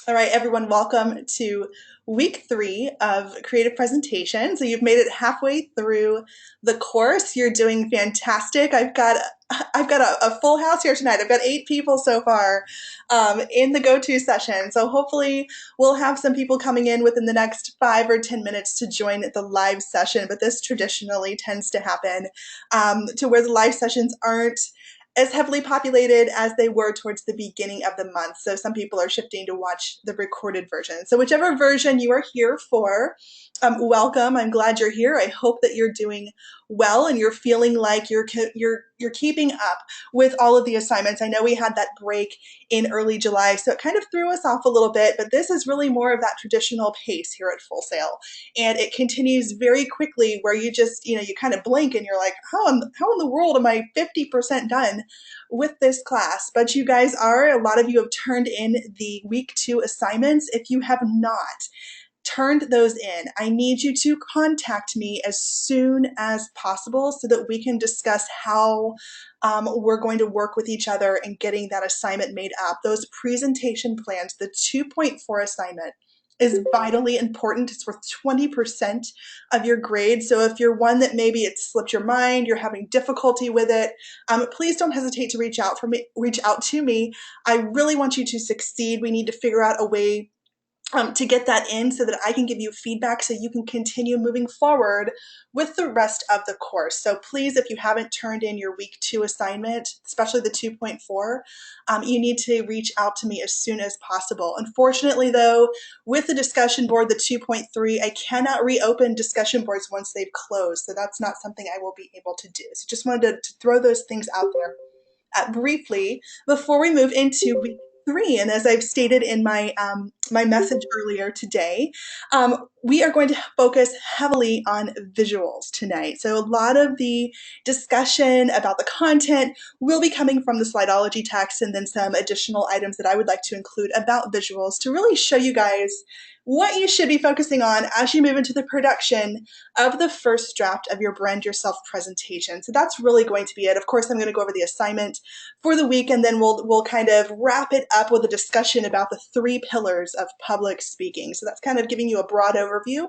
All right, everyone, welcome to week 3 of creative presentation. So you've made it halfway through the course. You're doing fantastic. I've got a full house here tonight. I've got 8 people so far in the go-to session. So hopefully we'll have some people coming in within the next 5 or 10 minutes to join the live session. But this traditionally tends to happen to where the live sessions aren't as heavily populated as they were towards the beginning of the month. So some people are shifting to watch the recorded version. So whichever version you are here for, welcome. I'm glad you're here. I hope that you're doing well and you're feeling like you're keeping up with all of the assignments. I know we had that break in early July, so it kind of threw us off a little bit, but this is really more of that traditional pace here at Full Sail. And it continues very quickly where you just, you kind of blink and you're like, how in the world am I 50% done with this class? But you guys are. A lot of you have turned in the week 2 assignments. If you have not turned those in, I need you to contact me as soon as possible so that we can discuss how we're going to work with each other and getting that assignment made up. Those presentation plans, the 2.4 assignment, is vitally important. It's worth 20% of your grade. So if you're one that maybe it slipped your mind, you're having difficulty with it, please don't hesitate to reach out to me. I really want you to succeed. We need to figure out a way to get that in so that I can give you feedback so you can continue moving forward with the rest of the course. So please, if you haven't turned in your week 2 assignment, especially the 2.4, you need to reach out to me as soon as possible. Unfortunately though, with the discussion board, the 2.3, I cannot reopen discussion boards once they've closed. So that's not something I will be able to do. So just wanted to throw those things out there briefly before we move into week 3. And as I've stated in my my message earlier today, we are going to focus heavily on visuals tonight. So a lot of the discussion about the content will be coming from the Slideology text and then some additional items that I would like to include about visuals to really show you guys what you should be focusing on as you move into the production of the first draft of your Brand Yourself presentation. So that's really going to be it. Of course, I'm going to go over the assignment for the week, and then we'll kind of wrap it up with a discussion about the 3 pillars of public speaking. So that's kind of giving you a broad overview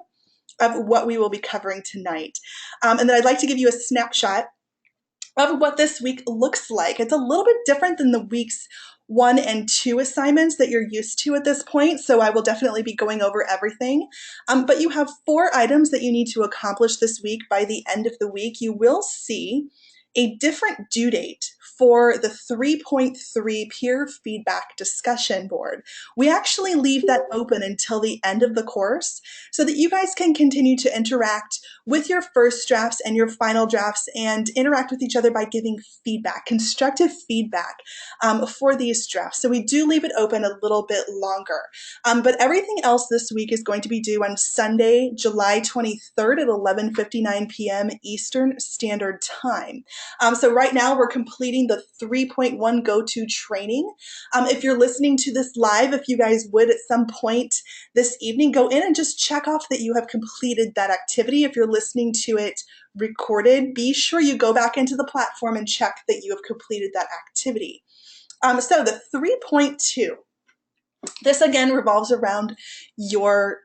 of what we will be covering tonight. And then I'd like to give you a snapshot of what this week looks like. It's a little bit different than the weeks 1 and 2 assignments that you're used to at this point, so I will definitely be going over everything. But you have 4 items that you need to accomplish this week. By the end of the week, you will see a different due date for the 3.3 peer feedback discussion board. We actually leave that open until the end of the course so that you guys can continue to interact with your first drafts and your final drafts and interact with each other by giving feedback, constructive feedback for these drafts. So we do leave it open a little bit longer. But everything else this week is going to be due on Sunday, July 23rd at 11:59 p.m. Eastern Standard Time. So right now we're completing the 3.1 go-to training. If you're listening to this live, if you guys would at some point this evening, go in and just check off that you have completed that activity. If you're listening to it recorded, be sure you go back into the platform and check that you have completed that activity. So the 3.2, this again revolves around your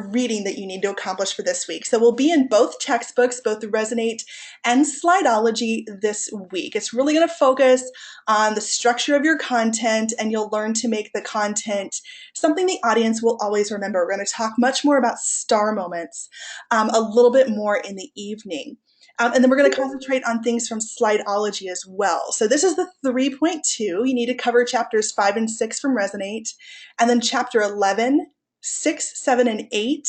reading that you need to accomplish for this week. So we'll be in both textbooks, both the Resonate and Slideology this week. It's really going to focus on the structure of your content, and you'll learn to make the content something the audience will always remember. We're going to talk much more about star moments a little bit more in the evening. And then we're going to concentrate on things from Slideology as well. So this is the 3.2. You need to cover chapters 5 and 6 from Resonate, and then chapter 11, 6, 7, and 8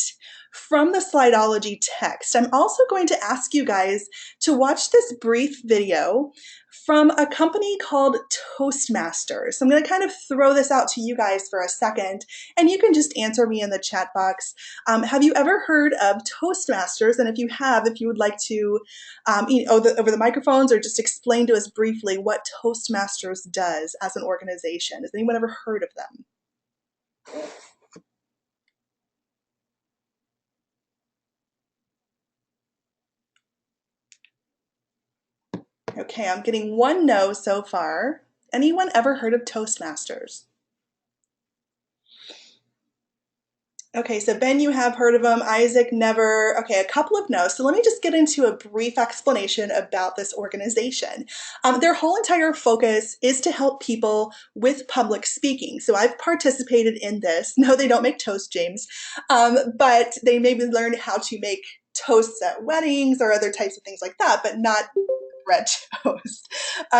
from the Slideology text. I'm also going to ask you guys to watch this brief video from a company called Toastmasters. So I'm going to kind of throw this out to you guys for a second, and you can just answer me in the chat box. Have you ever heard of Toastmasters? And if you have, if you would like to, over the microphones, or just explain to us briefly what Toastmasters does as an organization. Has anyone ever heard of them? Okay, I'm getting 1 no so far. Anyone ever heard of Toastmasters? Okay, so Ben, you have heard of them. Isaac, never. Okay, a couple of no's. So let me just get into a brief explanation about this organization. Their whole entire focus is to help people with public speaking. So I've participated in this. No, they don't make toast, James, but they maybe learn how to make toasts at weddings or other types of things like that, but not bread toast.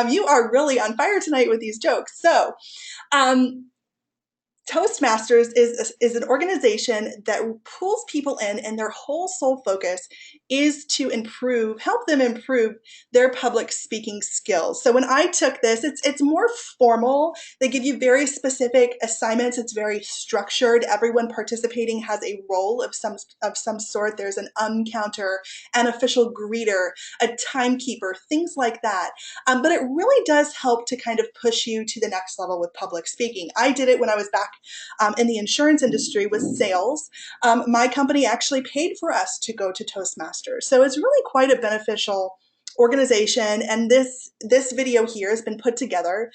You are really on fire tonight with these jokes. So, um, Toastmasters is an organization that pulls people in, and their whole sole focus is to help them improve their public speaking skills. So when I took this, it's more formal. They give you very specific assignments. It's very structured. Everyone participating has a role of some sort. There's an counter, an official greeter, a timekeeper, things like that. But it really does help to kind of push you to the next level with public speaking. I did it when I was back in the insurance industry with sales. My company actually paid for us to go to Toastmasters. So it's really quite a beneficial organization, and this video here has been put together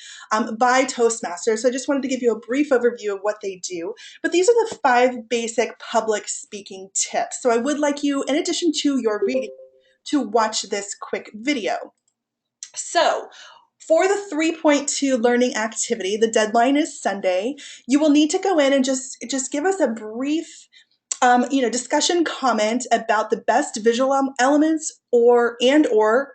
by Toastmasters. So I just wanted to give you a brief overview of what they do, but these are the 5 basic public speaking tips. So I would like you, in addition to your reading, to watch this quick video. So for the 3.2 learning activity, the deadline is Sunday. You will need to go in and just give us a brief discussion comment about the best visual elements or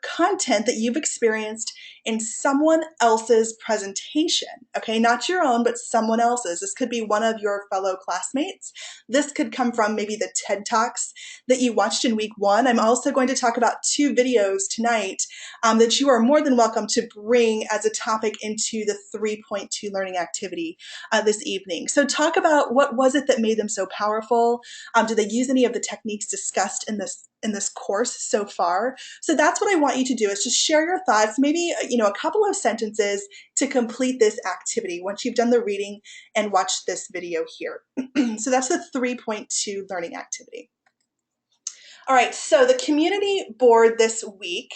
content that you've experienced in someone else's presentation. Okay, not your own, but someone else's. This could be one of your fellow classmates. This could come from maybe the TED Talks that you watched in week 1. I'm also going to talk about 2 videos tonight that you are more than welcome to bring as a topic into the 3.2 learning activity this evening. So talk about what was it that made them so powerful. Do they use any of the techniques discussed in this course so far? So that's what I want you to do, is just share your thoughts, maybe a couple of sentences to complete this activity once you've done the reading and watched this video here. So that's the 3.2 learning activity. All right, so the community board this week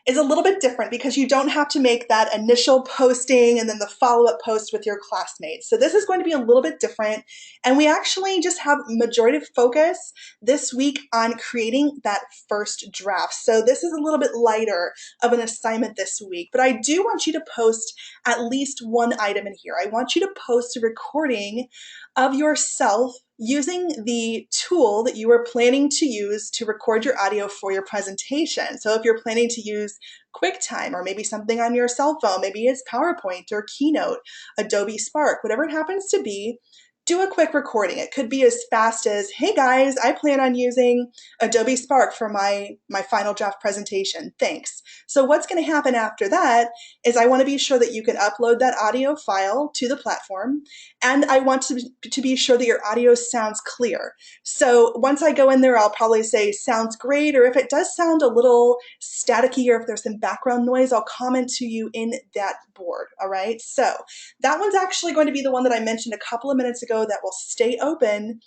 is a little bit different because you don't have to make that initial posting and then the follow-up post with your classmates. So this is going to be a little bit different, and we actually just have majority of focus this week on creating that first draft. So this is a little bit lighter of an assignment this week, but I do want you to post at least one item in here. I want you to post a recording of yourself using the tool that you are planning to use to record your audio for your presentation. So if you're planning to use QuickTime or maybe something on your cell phone, maybe it's PowerPoint or Keynote, Adobe Spark, whatever it happens to be, do a quick recording. It could be as fast as, hey guys, I plan on using Adobe Spark for my final draft presentation. Thanks. So what's going to happen after that is I want to be sure that you can upload that audio file to the platform, and I want to be sure that your audio sounds clear. So once I go in there, I'll probably say sounds great, or if it does sound a little staticky or if there's some background noise, I'll comment to you in that board. All right, so that one's actually going to be the one that I mentioned a couple of minutes ago that will stay open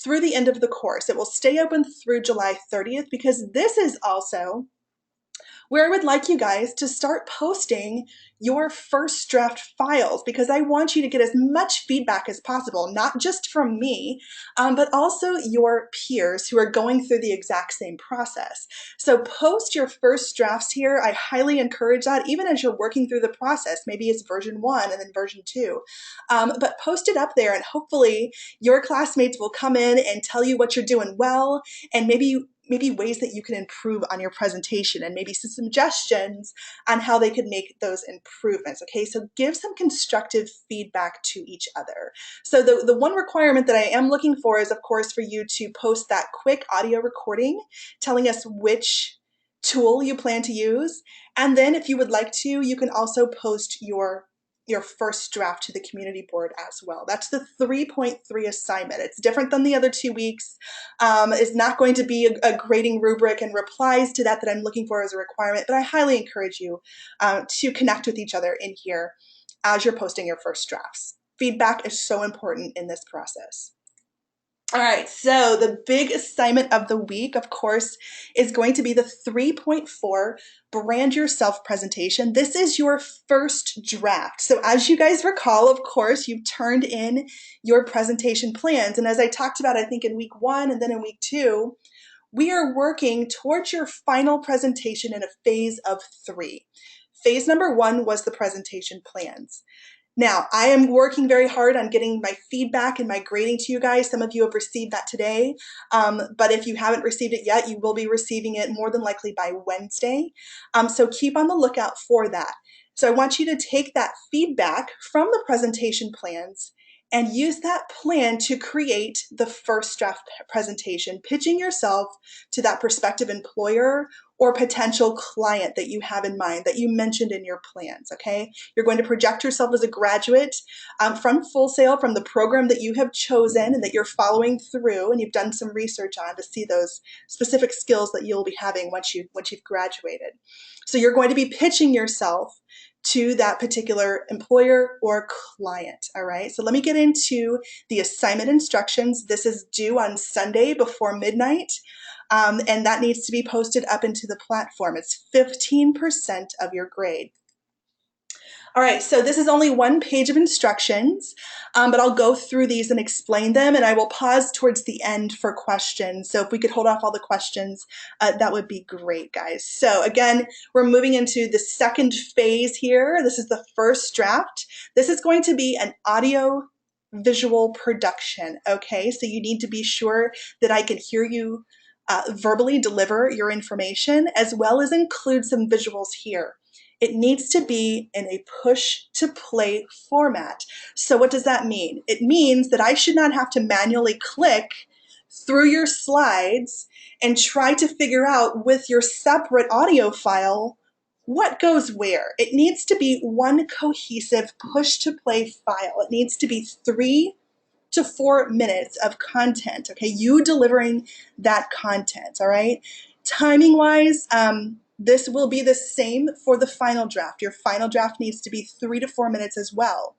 through the end of the course. It will stay open through July 30th because this is also where I would like you guys to start posting your first draft files, because I want you to get as much feedback as possible, not just from me, but also your peers who are going through the exact same process. So post your first drafts here. I highly encourage that, even as you're working through the process. Maybe it's version 1 and then version 2, but post it up there, and hopefully your classmates will come in and tell you what you're doing well, and maybe ways that you can improve on your presentation, and maybe some suggestions on how they could make those improvements. Okay, so give some constructive feedback to each other. So the one requirement that I am looking for is, of course, for you to post that quick audio recording telling us which tool you plan to use. And then if you would like to, you can also post your first draft to the community board as well. That's the 3.3 assignment. It's different than the other 2 weeks. It's not going to be a grading rubric and replies to that I'm looking for as a requirement, but I highly encourage you to connect with each other in here as you're posting your first drafts. Feedback is so important in this process. All right, so the big assignment of the week, of course, is going to be the 3.4 Brand Yourself presentation. This is your first draft. So as you guys recall, of course, you've turned in your presentation plans. And as I talked about, I think in week 1 and then in week 2, we are working towards your final presentation in a phase of 3. Phase number 1 was the presentation plans. Now, I am working very hard on getting my feedback and my grading to you guys. Some of you have received that today, but if you haven't received it yet, you will be receiving it more than likely by Wednesday. So keep on the lookout for that. So I want you to take that feedback from the presentation plans and use that plan to create the first draft presentation, pitching yourself to that prospective employer or potential client that you have in mind, that you mentioned in your plans, okay? You're going to project yourself as a graduate from Full Sail, from the program that you have chosen and that you're following through and you've done some research on to see those specific skills that you'll be having once you've graduated. So you're going to be pitching yourself to that particular employer or client, all right? So let me get into the assignment instructions. This is due on Sunday before midnight. And that needs to be posted up into the platform. It's 15% of your grade. All right, so this is only one page of instructions, but I'll go through these and explain them, and I will pause towards the end for questions. So if we could hold off all the questions, that would be great, guys. So again, we're moving into the second phase here. This is the first draft. This is going to be an audio visual production, okay? So you need to be sure that I can hear you verbally deliver your information, as well as include some visuals here. It needs to be in a push to play format. So what does that mean? It means that I should not have to manually click through your slides and try to figure out with your separate audio file what goes where. It needs to be one cohesive push to play file. It needs to be 3 to 4 minutes of content, okay? You delivering that content, all right? Timing wise, this will be the same for the final draft. Your final draft needs to be 3 to 4 minutes as well.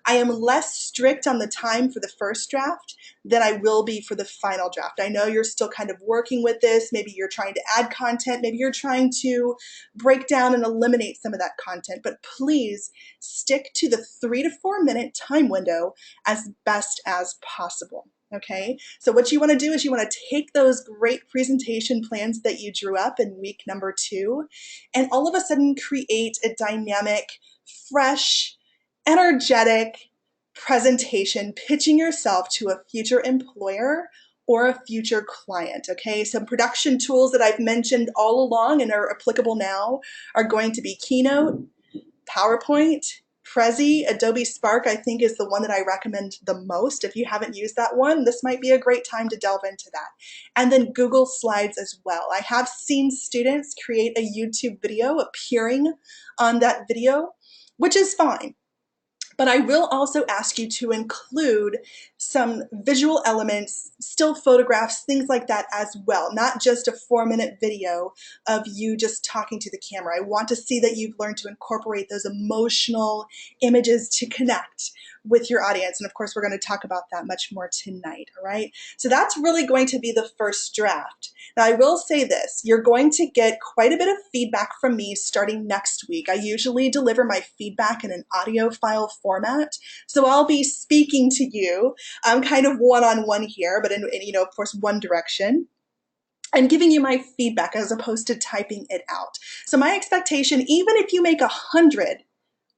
I am less strict on the time for the first draft than I will be for the final draft. I know you're still kind of working with this. Maybe you're trying to add content. Maybe you're trying to break down and eliminate some of that content. But please stick to the 3 to 4 minute time window as best as possible. Okay, so what you want to do is you want to take those great presentation plans that you drew up in week number 2 and all of a sudden create a dynamic, fresh, energetic presentation pitching yourself to a future employer or a future client, okay? Some production tools that I've mentioned all along and are applicable now are going to be Keynote, PowerPoint, Prezi, Adobe Spark, I think is the one that I recommend the most. If you haven't used that one, this might be a great time to delve into that. And then Google Slides as well. I have seen students create a YouTube video appearing on that video, which is fine. But I will also ask you to include some visual elements, still photographs, things like that as well, not just a 4-minute video of you just talking to the camera. I want to see that you've learned to incorporate those emotional images to connect with your audience. And of course, we're going to talk about that much more tonight, all right? So that's really going to be the first draft. Now, I will say this, you're going to get quite a bit of feedback from me starting next week. I usually deliver my feedback in an audio file format, so I'll be speaking to you kind of one-on-one here, but in of course, one direction, and giving you my feedback as opposed to typing it out. So my expectation, even if you make 100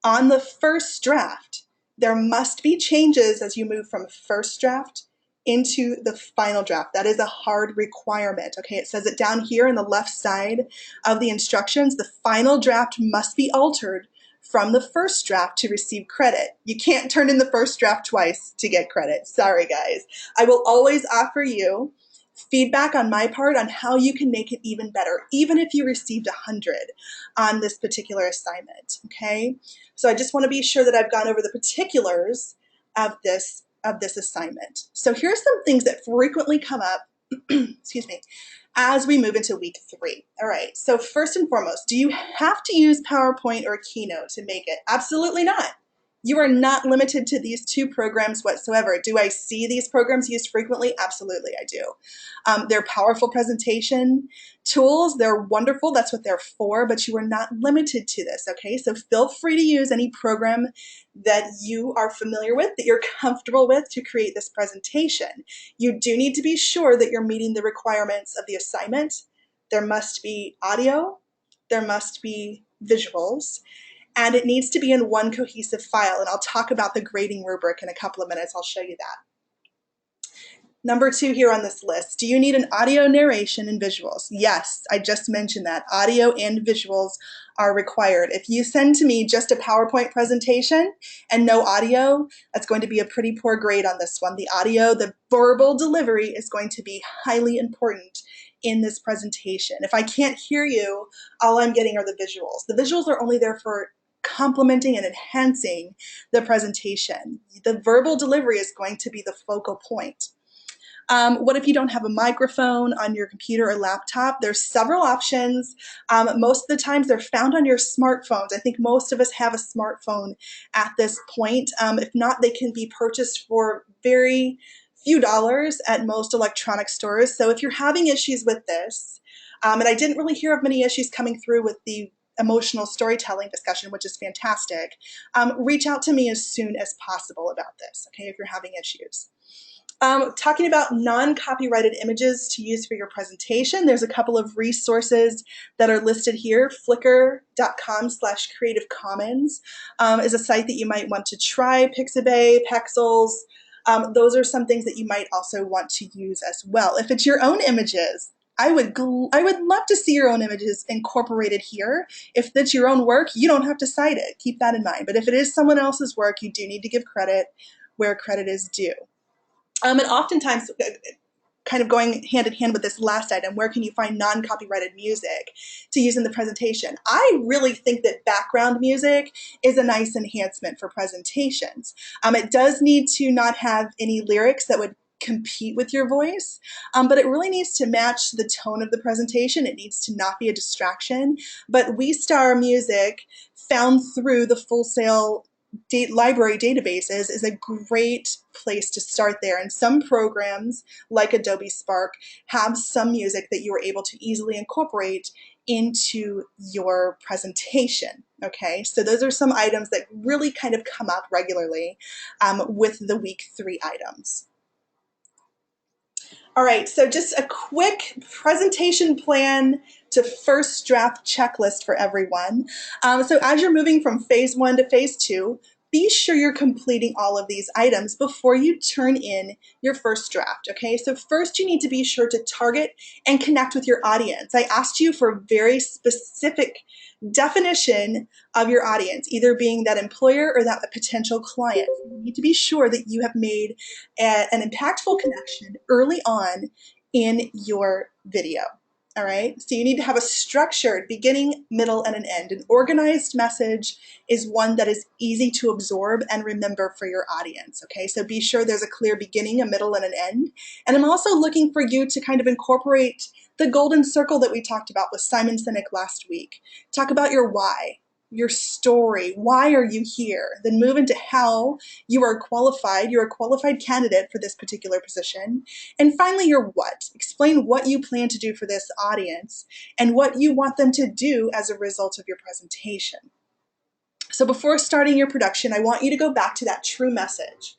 on the first draft, there must be changes as you move from first draft into the final draft. That is a hard requirement, okay? It says it down here on the left side of the instructions. The final draft must be altered from the first draft to receive credit. You can't turn in the first draft twice to get credit. Sorry, guys. I will always offer you feedback on my part on how you can make it even better, even if you received 100 on this particular assignment, okay? So I just want to be sure that I've gone over the particulars of this assignment. So here's some things that frequently come up, excuse me, as we move into week 3. All right, so first and foremost, do you have to use PowerPoint or Keynote to make it? Absolutely not. You are not limited to these two programs whatsoever. Do I see these programs used frequently? Absolutely, I do. They're powerful presentation tools. They're wonderful. That's what they're for, but you are not limited to this, okay? So feel free to use any program that you are familiar with, that you're comfortable with to create this presentation. You do need to be sure that you're meeting the requirements of the assignment. There must be audio, there must be visuals, and it needs to be in one cohesive file. And I'll talk about the grading rubric in a couple of minutes. I'll show you that. Number 2 here on this list, do you need an audio narration and visuals? Yes, I just mentioned that. Audio and visuals are required. If you send to me just a PowerPoint presentation and no audio, that's going to be a pretty poor grade on this one. The audio, the verbal delivery is going to be highly important in this presentation. If I can't hear you, all I'm getting are the visuals. The visuals are only there for complementing and enhancing the presentation. The verbal delivery is going to be the focal point. What if you don't have a microphone on your computer or laptop? There's several options. Most of the times they're found on your smartphones. I think most of us have a smartphone at this point. If not, they can be purchased for very few dollars at most electronic stores. So if you're having issues with this, and I didn't really hear of many issues coming through with the emotional storytelling discussion, which is fantastic, reach out to me as soon as possible about this, okay, if you're having issues. Talking about non-copyrighted images to use for your presentation, there's a couple of resources that are listed here. Flickr.com/Creative Commons is a site that you might want to try. Pixabay, Pexels, those are some things that you might also want to use as well. If it's your own images, I would love to see your own images incorporated here. If it's your own work, you don't have to cite it. Keep that in mind. But if it is someone else's work, you do need to give credit where credit is due. And oftentimes, kind of going hand in hand with this last item, where can you find non-copyrighted music to use in the presentation? I really think that background music is a nice enhancement for presentations. It does need to not have any lyrics that would compete with your voice, but it really needs to match the tone of the presentation. It needs to not be a distraction. But WeStar music found through the Full Sail library databases is a great place to start there. And some programs like Adobe Spark have some music that you are able to easily incorporate into your presentation. Okay, so those are some items that really kind of come up regularly with the week 3 items. All right, so just a quick presentation plan to first draft checklist for everyone. So as you're moving from phase 1 to phase 2, be sure you're completing all of these items before you turn in your first draft, okay? So first you need to be sure to target and connect with your audience. I asked you for a very specific definition of your audience, either being that employer or that potential client. You need to be sure that you have made an impactful connection early on in your video. All right, so you need to have a structured beginning, middle, and an end. An organized message is one that is easy to absorb and remember for your audience, okay? So be sure there's a clear beginning, a middle, and an end. And I'm also looking for you to kind of incorporate the golden circle that we talked about with Simon Sinek last week. Talk about your why, your story. Why are you here? Then move into how you are qualified. You're a qualified candidate for this particular position. And finally, your what. Explain what you plan to do for this audience and what you want them to do as a result of your presentation. So before starting your production, I want you to go back to that true message.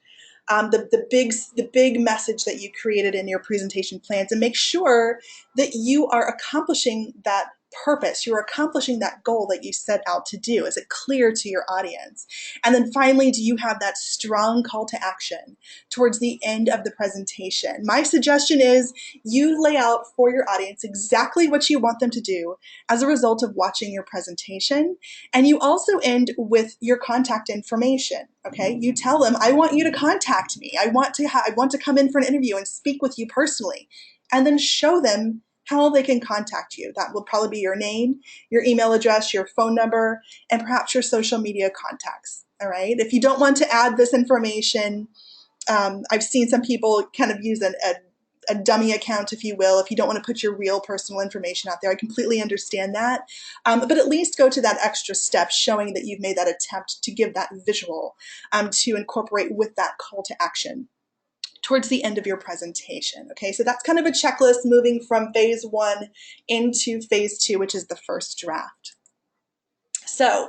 The big message that you created in your presentation plans, and make sure that you are accomplishing that purpose, you're accomplishing that goal that you set out to do. Is it clear to your audience? And then finally, do you have that strong call to action towards the end of the presentation? My suggestion is you lay out for your audience exactly what you want them to do as a result of watching your presentation. And you also end with your contact information. Okay, you tell them, I want you to contact me. I want to come in for an interview and speak with you personally, and then show them how they can contact you. That will probably be your name, your email address, your phone number, and perhaps your social media contacts. All right. If you don't want to add this information, I've seen some people kind of use a a dummy account, if you will, if you don't want to put your real personal information out there. I completely understand that. But at least go to that extra step showing that you've made that attempt to give that visual to incorporate with that call to action towards the end of your presentation. Okay, so that's kind of a checklist moving from phase 1 into phase 2, which is the first draft. So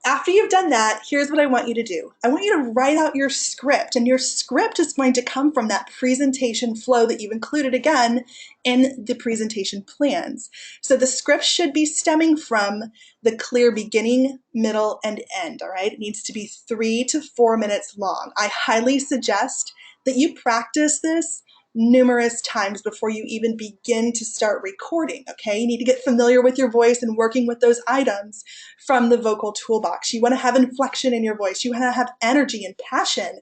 after you've done that, here's what I want you to do. I want you to write out your script, and your script is going to come from that presentation flow that you've included again in the presentation plans. So the script should be stemming from the clear beginning, middle, and end, all right? It needs to be 3 to 4 minutes long. I highly suggest that you practice this numerous times before you even begin to start recording, okay? You need to get familiar with your voice and working with those items from the vocal toolbox. You want to have inflection in your voice. You want to have energy and passion.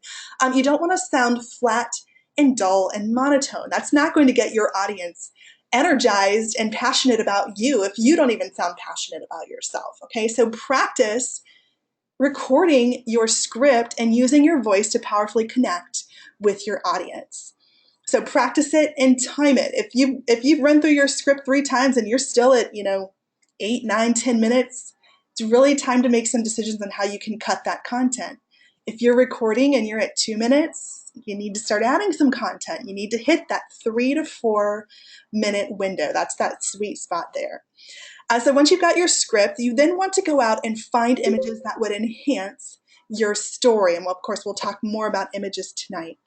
You don't want to sound flat and dull and monotone. That's not going to get your audience energized and passionate about you if you don't even sound passionate about yourself, okay? So practice recording your script and using your voice to powerfully connect with your audience. So practice it and time it. If you've run through your script 3 times and you're still at 8, 9, 10 minutes, it's really time to make some decisions on how you can cut that content. If you're recording and you're at 2 minutes, you need to start adding some content. You need to hit that 3 to 4 minute window. That's that sweet spot there. So once you've got your script, you then want to go out and find images that would enhance your story. And of course, we'll talk more about images tonight.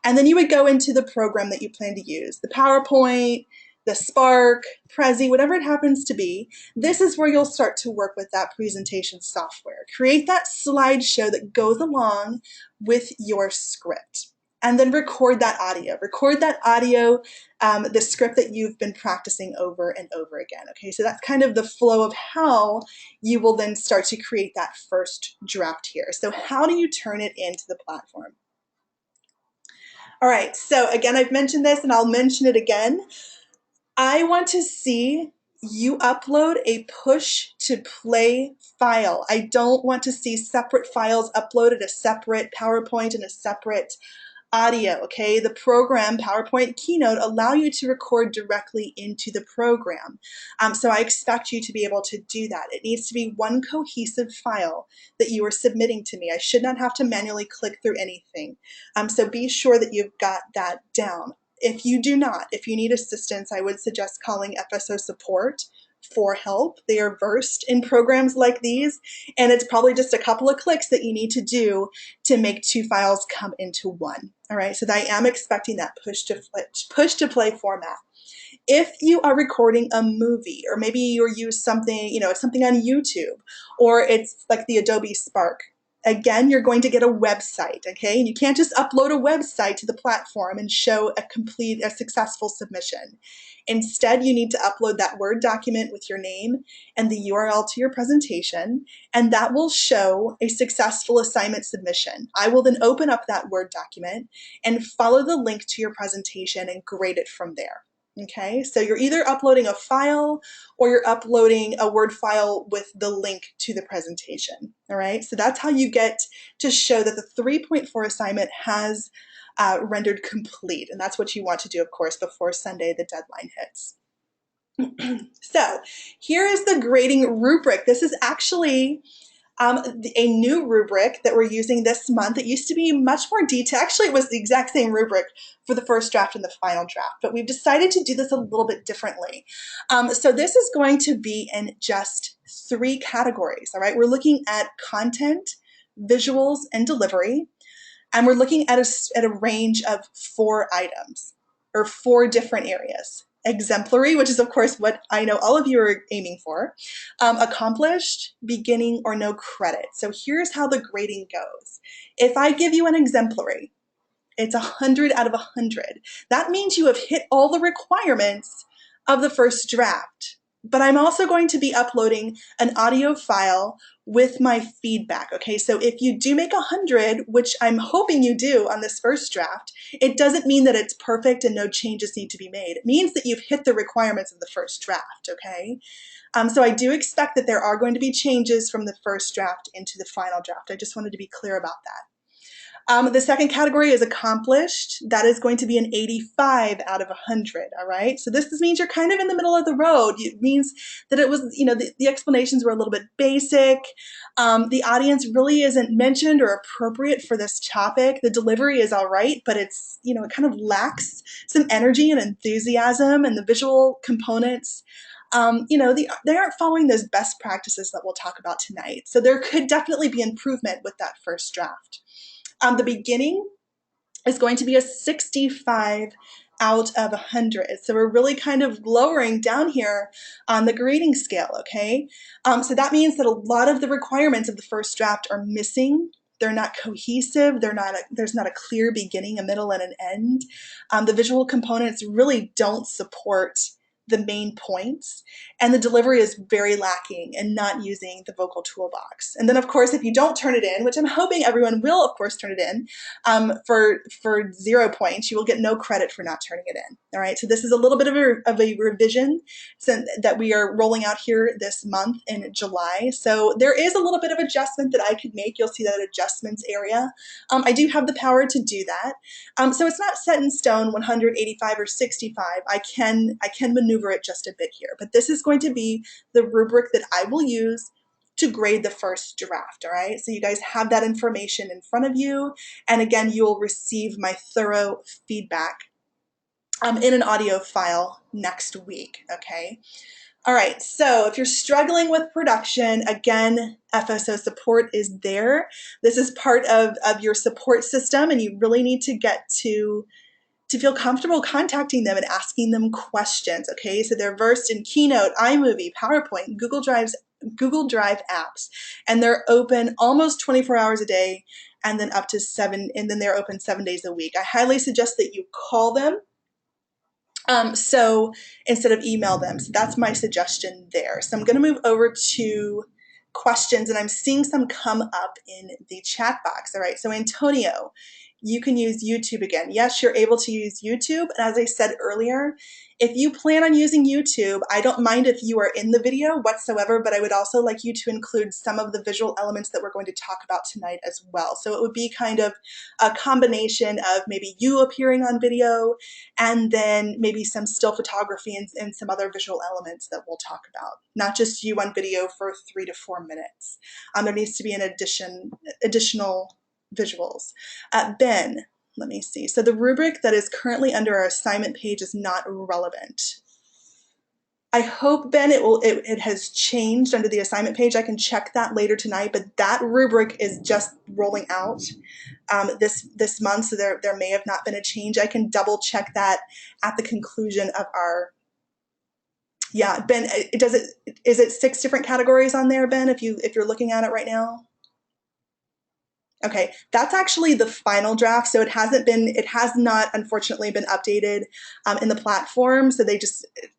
And then you would go into the program that you plan to use, the PowerPoint, the Spark, Prezi, whatever it happens to be. This is where you'll start to work with that presentation software. Create that slideshow that goes along with your script. And then record that audio. Record that audio, the script that you've been practicing over and over again. Okay, so that's kind of the flow of how you will then start to create that first draft here. So how do you turn it into the platform? All right, so again, I've mentioned this and I'll mention it again. I want to see you upload a push to play file. I don't want to see separate files uploaded, a separate PowerPoint and a separate audio, okay? The program, PowerPoint Keynote, allow you to record directly into the program. So I expect you to be able to do that. It needs to be one cohesive file that you are submitting to me. I should not have to manually click through anything. So be sure that you've got that down. If you do not, if you need assistance, I would suggest calling FSO support for help. They are versed in programs like these, and it's probably just a couple of clicks that you need to do to make 2 files come into one. All right, so I am expecting that push to play format. If you are recording a movie, or maybe you use something, something on YouTube, or it's like the Adobe Spark, again, you're going to get a website, okay? And you can't just upload a website to the platform and show a successful submission. Instead, you need to upload that Word document with your name and the URL to your presentation, and that will show a successful assignment submission. I will then open up that Word document and follow the link to your presentation and grade it from there. Okay, so you're either uploading a file or you're uploading a Word file with the link to the presentation. All right, so that's how you get to show that the 3.4 assignment has rendered complete. And that's what you want to do, of course, before Sunday, the deadline hits. So here is the grading rubric. This is actually a new rubric that we're using this month. It used to be much more detailed. Actually, it was the exact same rubric for the first draft and the final draft, but we've decided to do this a little bit differently. So this is going to be in just 3 categories, all right? We're looking at content, visuals, and delivery, and we're looking at a range of 4 items, or 4 different areas. Exemplary, which is of course what I know all of you are aiming for. Accomplished, beginning, or no credit. So here's how the grading goes. If I give you an exemplary, it's 100 out of 100. That means you have hit all the requirements of the first draft. But I'm also going to be uploading an audio file with my feedback, okay? So if you do make 100, which I'm hoping you do on this first draft, it doesn't mean that it's perfect and no changes need to be made. It means that you've hit the requirements of the first draft, okay? So I do expect that there are going to be changes from the first draft into the final draft. I just wanted to be clear about that. The second category is accomplished. That is going to be an 85 out of 100, all right? So this means you're kind of in the middle of the road. It means that it was, the explanations were a little bit basic. The audience really isn't mentioned or appropriate for this topic. The delivery is all right, but it's, it kind of lacks some energy and enthusiasm, and the visual components, they aren't following those best practices that we'll talk about tonight. So there could definitely be improvement with that first draft. The beginning is going to be a 65 out of 100. So we're really kind of lowering down here on the grading scale, okay? So that means that a lot of the requirements of the first draft are missing. They're not cohesive. There's not a clear beginning, a middle, and an end. The visual components really don't support the main points, and the delivery is very lacking and not using the vocal toolbox. And then, of course, if you don't turn it in, which I'm hoping everyone will, of course, turn it in, for 0 points, you will get no credit for not turning it in. All right, so this is a little bit of a revision that we are rolling out here this month in July. So there is a little bit of adjustment that I could make. You'll see that adjustments area. I do have the power to do that. So it's not set in stone 185 or 65. I can maneuver it just a bit here, but this is going to be the rubric that I will use to grade the first draft, all right? So you guys have that information in front of you, and again, you'll receive my thorough feedback in an audio file next week, okay? All right, so if you're struggling with production, again, FSO support is there. This is part of your support system, and you really need to get to feel comfortable contacting them and asking them questions, okay? So they're versed in Keynote, iMovie, PowerPoint, Google Drive apps, and they're open almost 24 hours a day, and then up to 7, and then they're open 7 days a week. I highly suggest that you call them, so instead of email them. So that's my suggestion there. So I'm gonna move over to questions, and I'm seeing some come up in the chat box. All right, so Antonio, you can use YouTube again. Yes, you're able to use YouTube. And as I said earlier, if you plan on using YouTube, I don't mind if you are in the video whatsoever, but I would also like you to include some of the visual elements that we're going to talk about tonight as well. So it would be kind of a combination of maybe you appearing on video, and then maybe some still photography and some other visual elements that we'll talk about. Not just you on video for 3 to 4 minutes. There needs to be an additional visuals. Ben, let me see. So the rubric that is currently under our assignment page is not relevant. I hope, Ben, it has changed under the assignment page. I can check that later tonight, but that rubric is just rolling out this month, so there may have not been a change. I can double check that at the conclusion of our. Yeah, Ben, is it 6 different categories on there, Ben, if you're looking at it right now? Okay, that's actually the final draft, so it has not, unfortunately, been updated in the platform, so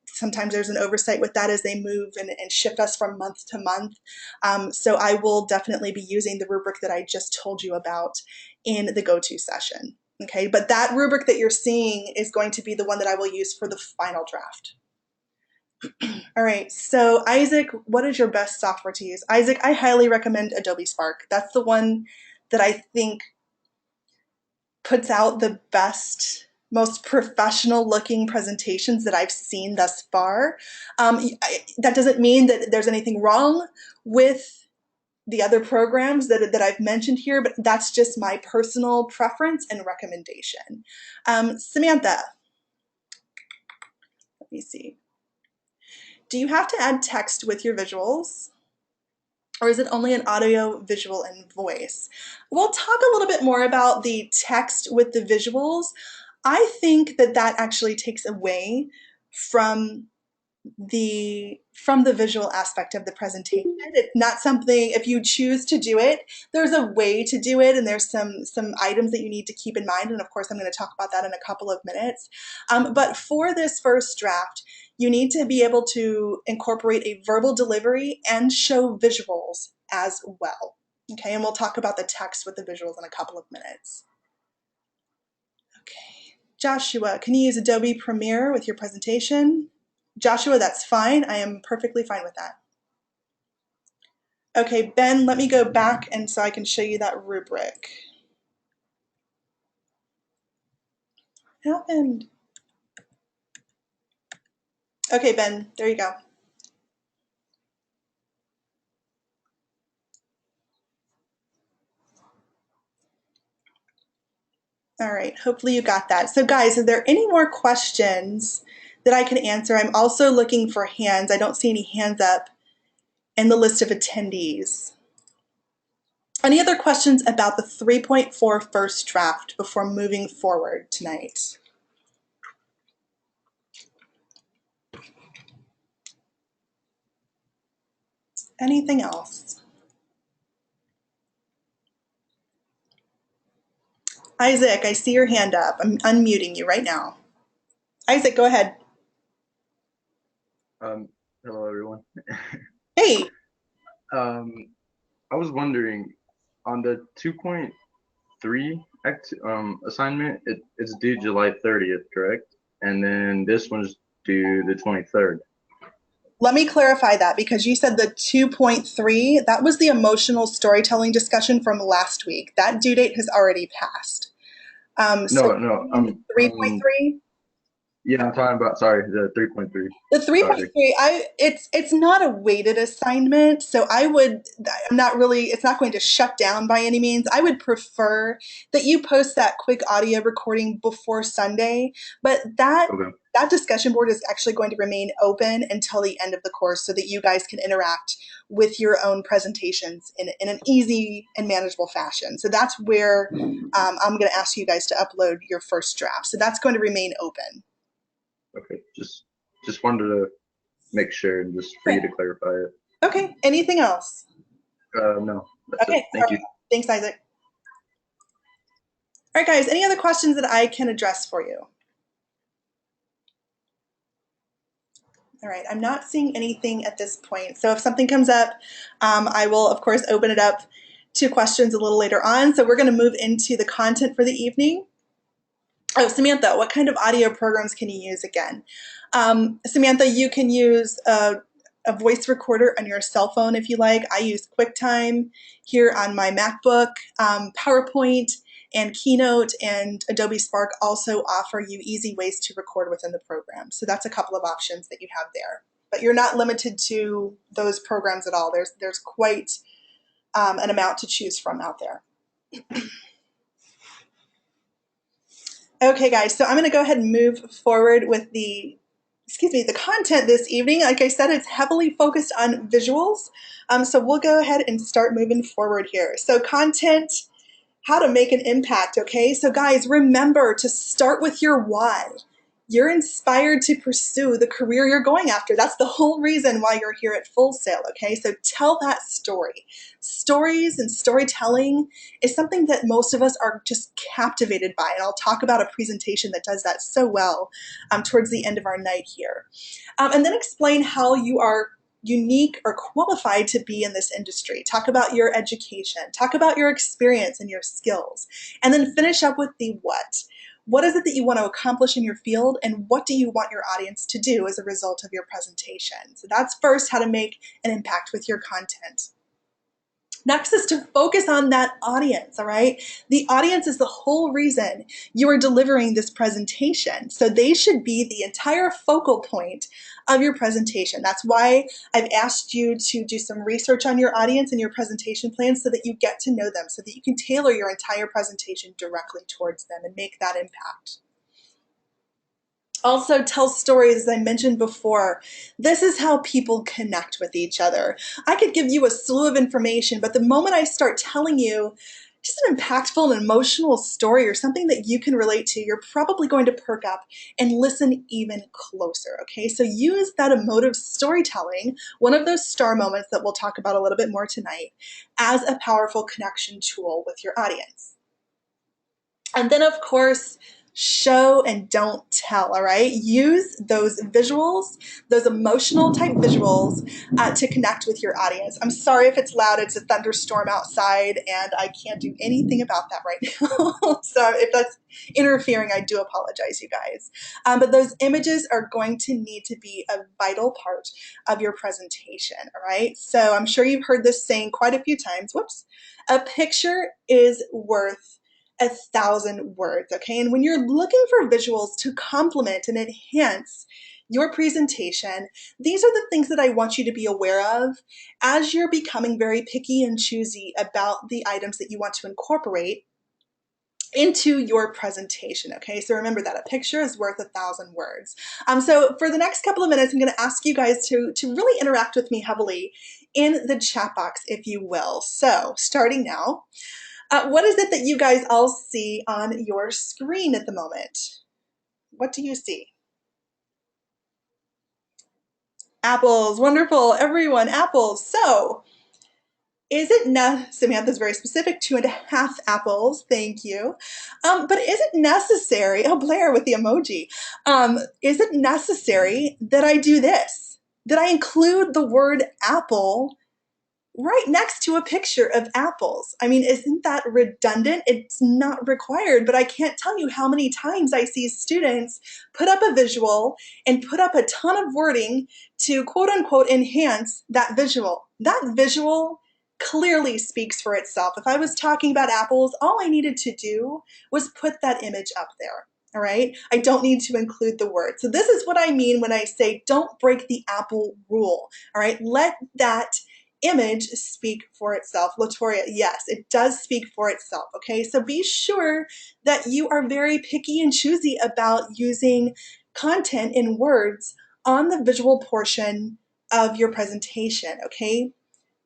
sometimes there's an oversight with that as they move and shift us from month to month. So I will definitely be using the rubric that I just told you about in the go-to session, okay? But that rubric that you're seeing is going to be the one that I will use for the final draft. All right, so Isaac, what is your best software to use? Isaac, I highly recommend Adobe Spark. That's the one that I think puts out the best, most professional looking presentations that I've seen thus far. That doesn't mean that there's anything wrong with the other programs that I've mentioned here, but that's just my personal preference and recommendation. Samantha, let me see. Do you have to add text with your visuals? Or is it only an audio, visual, and voice? We'll talk a little bit more about the text with the visuals. I think that actually takes away from the visual aspect of the presentation. It's not something, if you choose to do it, there's a way to do it, and there's some items that you need to keep in mind, and of course I'm going to talk about that in a couple of minutes. But for this first draft, you need to be able to incorporate a verbal delivery and show visuals as well. Okay, and we'll talk about the text with the visuals in a couple of minutes. Okay, Joshua, can you use Adobe Premiere with your presentation? Joshua, that's fine. I am perfectly fine with that. Okay, Ben, let me go back and so I can show you that rubric. happened? Okay, Ben, there you go. All right, hopefully you got that. So guys, are there any more questions that I can answer? I'm also looking for hands. I don't see any hands up in the list of attendees. Any other questions about the 3.4 first draft before moving forward tonight? Anything else? Isaac, I see your hand up. I'm unmuting you right now. Isaac, go ahead. Um, Hello everyone. Hey. Um, I was wondering on the 2.3 assignment, it's due July 30th, correct? And then this one's due the 23rd. Let me clarify that because you said the 2.3, that was the emotional storytelling discussion from last week. That due date has already passed. So No, no, 3.3? yeah, I'm talking about, sorry, the 3.3. The Sorry. 3.3, it's not a weighted assignment, so I'm not really, it's not going to shut down by any means. I would prefer that you post that quick audio recording before Sunday, but Okay. that discussion board is actually going to remain open until the end of the course so that you guys can interact with your own presentations in an easy and manageable fashion. So that's where I'm going to ask you guys to upload your first draft. So that's going to remain open. Okay. Just wanted to make sure and just for you Okay. to clarify it. Okay. Anything else? No, that's it. Okay. All Thank right. you. Thanks, Isaac. All right, guys. Any other questions that I can address for you? All right. I'm not seeing anything at this point. So if something comes up, I will, of course, open it up to questions a little later on. So we're going to move into the content for the evening. Oh, Samantha, what kind of audio programs can you use again? Samantha, you can use a voice recorder on your cell phone if you like. I use QuickTime here on my MacBook. PowerPoint and Keynote and Adobe Spark also offer you easy ways to record within the program. So that's a couple of options that you have there. But you're not limited to those programs at all. There's quite an amount to choose from out there. Okay, guys, so I'm going to go ahead and move forward with the content this evening. Like I said, it's heavily focused on visuals. So we'll go ahead and start moving forward here. So content, how to make an impact, okay? So guys, remember to start with your why. You're inspired to pursue the career you're going after. That's the whole reason why you're here at Full Sail, okay? So tell that story. Stories and storytelling is something that most of us are just captivated by. And I'll talk about a presentation that does that so well towards the end of our night here. And then explain how you are unique or qualified to be in this industry. Talk about your education, talk about your experience and your skills, and then finish up with the what. What is it that you want to accomplish in your field, and what do you want your audience to do as a result of your presentation? So that's first how to make an impact with your content. Next is to focus on that audience, all right? The audience is the whole reason you are delivering this presentation. So they should be the entire focal point of your presentation. That's why I've asked you to do some research on your audience and your presentation plan so that you get to know them, so that you can tailor your entire presentation directly towards them and make that impact. Also tell stories, as I mentioned before. This is how people connect with each other. I could give you a slew of information, but the moment I start telling you just an impactful and emotional story or something that you can relate to, you're probably going to perk up and listen even closer, okay? So use that emotive storytelling, one of those star moments that we'll talk about a little bit more tonight, as a powerful connection tool with your audience. And then, of course, show and don't tell, all right? Use those visuals, those emotional type visuals to connect with your audience. I'm sorry if it's loud, it's a thunderstorm outside and I can't do anything about that right now. So if that's interfering, I do apologize, you guys. But those images are going to need to be a vital part of your presentation, all right? So I'm sure you've heard this saying quite a few times. Whoops. A picture is worth 1,000 words, okay? And when you're looking for visuals to complement and enhance your presentation, these are the things that I want you to be aware of as you're becoming very picky and choosy about the items that you want to incorporate into your presentation. Okay, so remember that a picture is worth 1,000 words. So for the next couple of minutes, I'm going to ask you guys to really interact with me heavily in the chat box, if you will. So starting now, what is it that you guys all see on your screen at the moment? What do you see? Apples, wonderful, everyone, apples. So is it so we have this very specific 2.5 apples, thank you. But is it necessary, oh, Blair with the emoji, is it necessary that I do this? That I include the word apple right next to a picture of apples? I mean, isn't that redundant? It's not required, but I can't tell you how many times I see students put up a visual and put up a ton of wording to quote unquote enhance that visual. That visual clearly speaks for itself. If I was talking about apples, all I needed to do was put that image up there. All right, I don't need to include the word. So this is what I mean when I say don't break the apple rule. All right, let that image speak for itself. Latoria, yes, it does speak for itself. Okay, so be sure that you are very picky and choosy about using content in words on the visual portion of your presentation. Okay,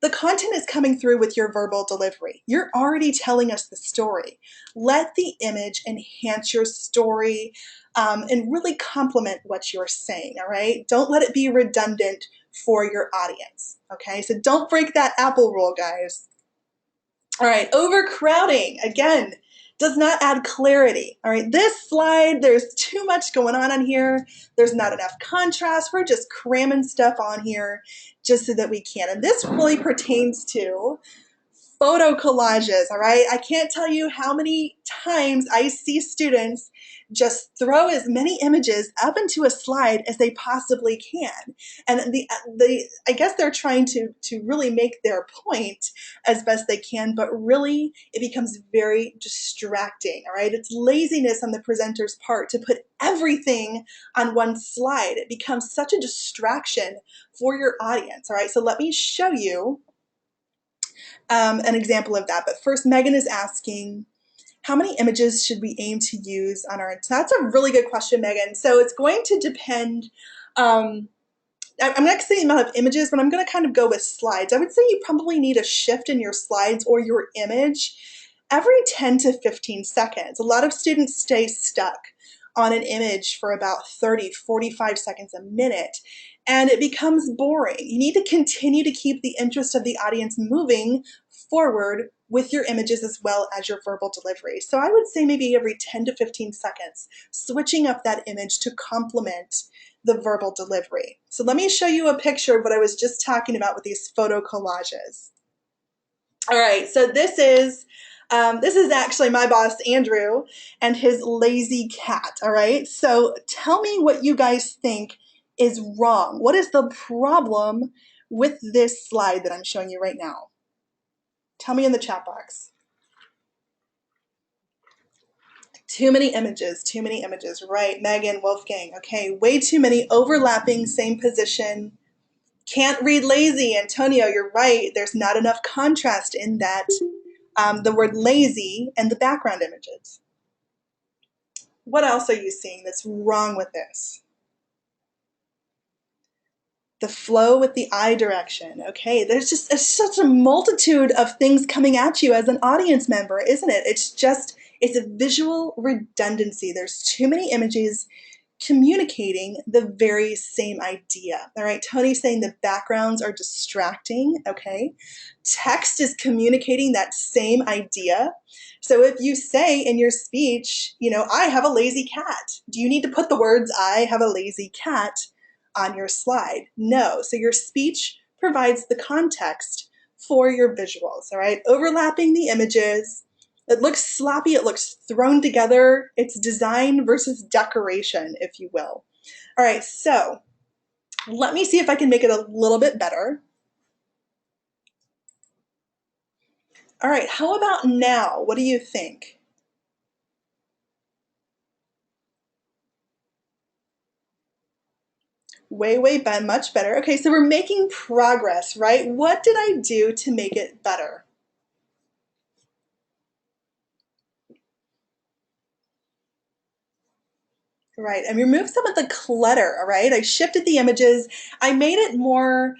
the content is coming through with your verbal delivery. You're already telling us the story. Let the image enhance your story and really complement what you're saying, all right? Don't let it be redundant for your audience, okay? So don't break that apple rule, guys. All right, overcrowding, again, does not add clarity. All right, this slide, there's too much going on here. There's not enough contrast. We're just cramming stuff on here just so that we can. And this really pertains to photo collages, all right? I can't tell you how many times I see students just throw as many images up into a slide as they possibly can. And I guess they're trying to really make their point as best they can, but really it becomes very distracting, all right? It's laziness on the presenter's part to put everything on one slide. It becomes such a distraction for your audience, all right? So let me show you an example of that. But first, Megan is asking, how many images should we aim to use on our, so that's a really good question, Megan. So it's going to depend, I'm not saying the amount of images, but I'm going to kind of go with slides. I would say you probably need a shift in your slides or your image every 10 to 15 seconds. A lot of students stay stuck on an image for about 30, 45 seconds a minute, and it becomes boring. You need to continue to keep the interest of the audience moving forward with your images as well as your verbal delivery. So I would say maybe every 10 to 15 seconds, switching up that image to complement the verbal delivery. So let me show you a picture of what I was just talking about with these photo collages. All right, so this is actually my boss, Andrew, and his lazy cat, all right? So tell me what you guys think is wrong. What is the problem with this slide that I'm showing you right now? Tell me in the chat box. Too many images, right? Megan, Wolfgang, okay, way too many overlapping, same position. Can't read lazy, Antonio, you're right. There's not enough contrast in that, the word lazy and the background images. What else are you seeing that's wrong with this? The flow with the eye direction, okay? There's just such a multitude of things coming at you as an audience member, isn't it? It's a visual redundancy. There's too many images communicating the very same idea. All right, Tony's saying the backgrounds are distracting, okay? Text is communicating that same idea. So if you say in your speech, I have a lazy cat, do you need to put the words, I have a lazy cat, on your slide? No. So your speech provides the context for your visuals, all right? Overlapping the images, it looks sloppy, it looks thrown together. It's design versus decoration, if you will. All right, so let me see if I can make it a little bit better. All right, how about now? What do you think? Way, much better. Okay, so we're making progress, right? What did I do to make it better? Right, I removed some of the clutter, all right? I shifted the images. I made it more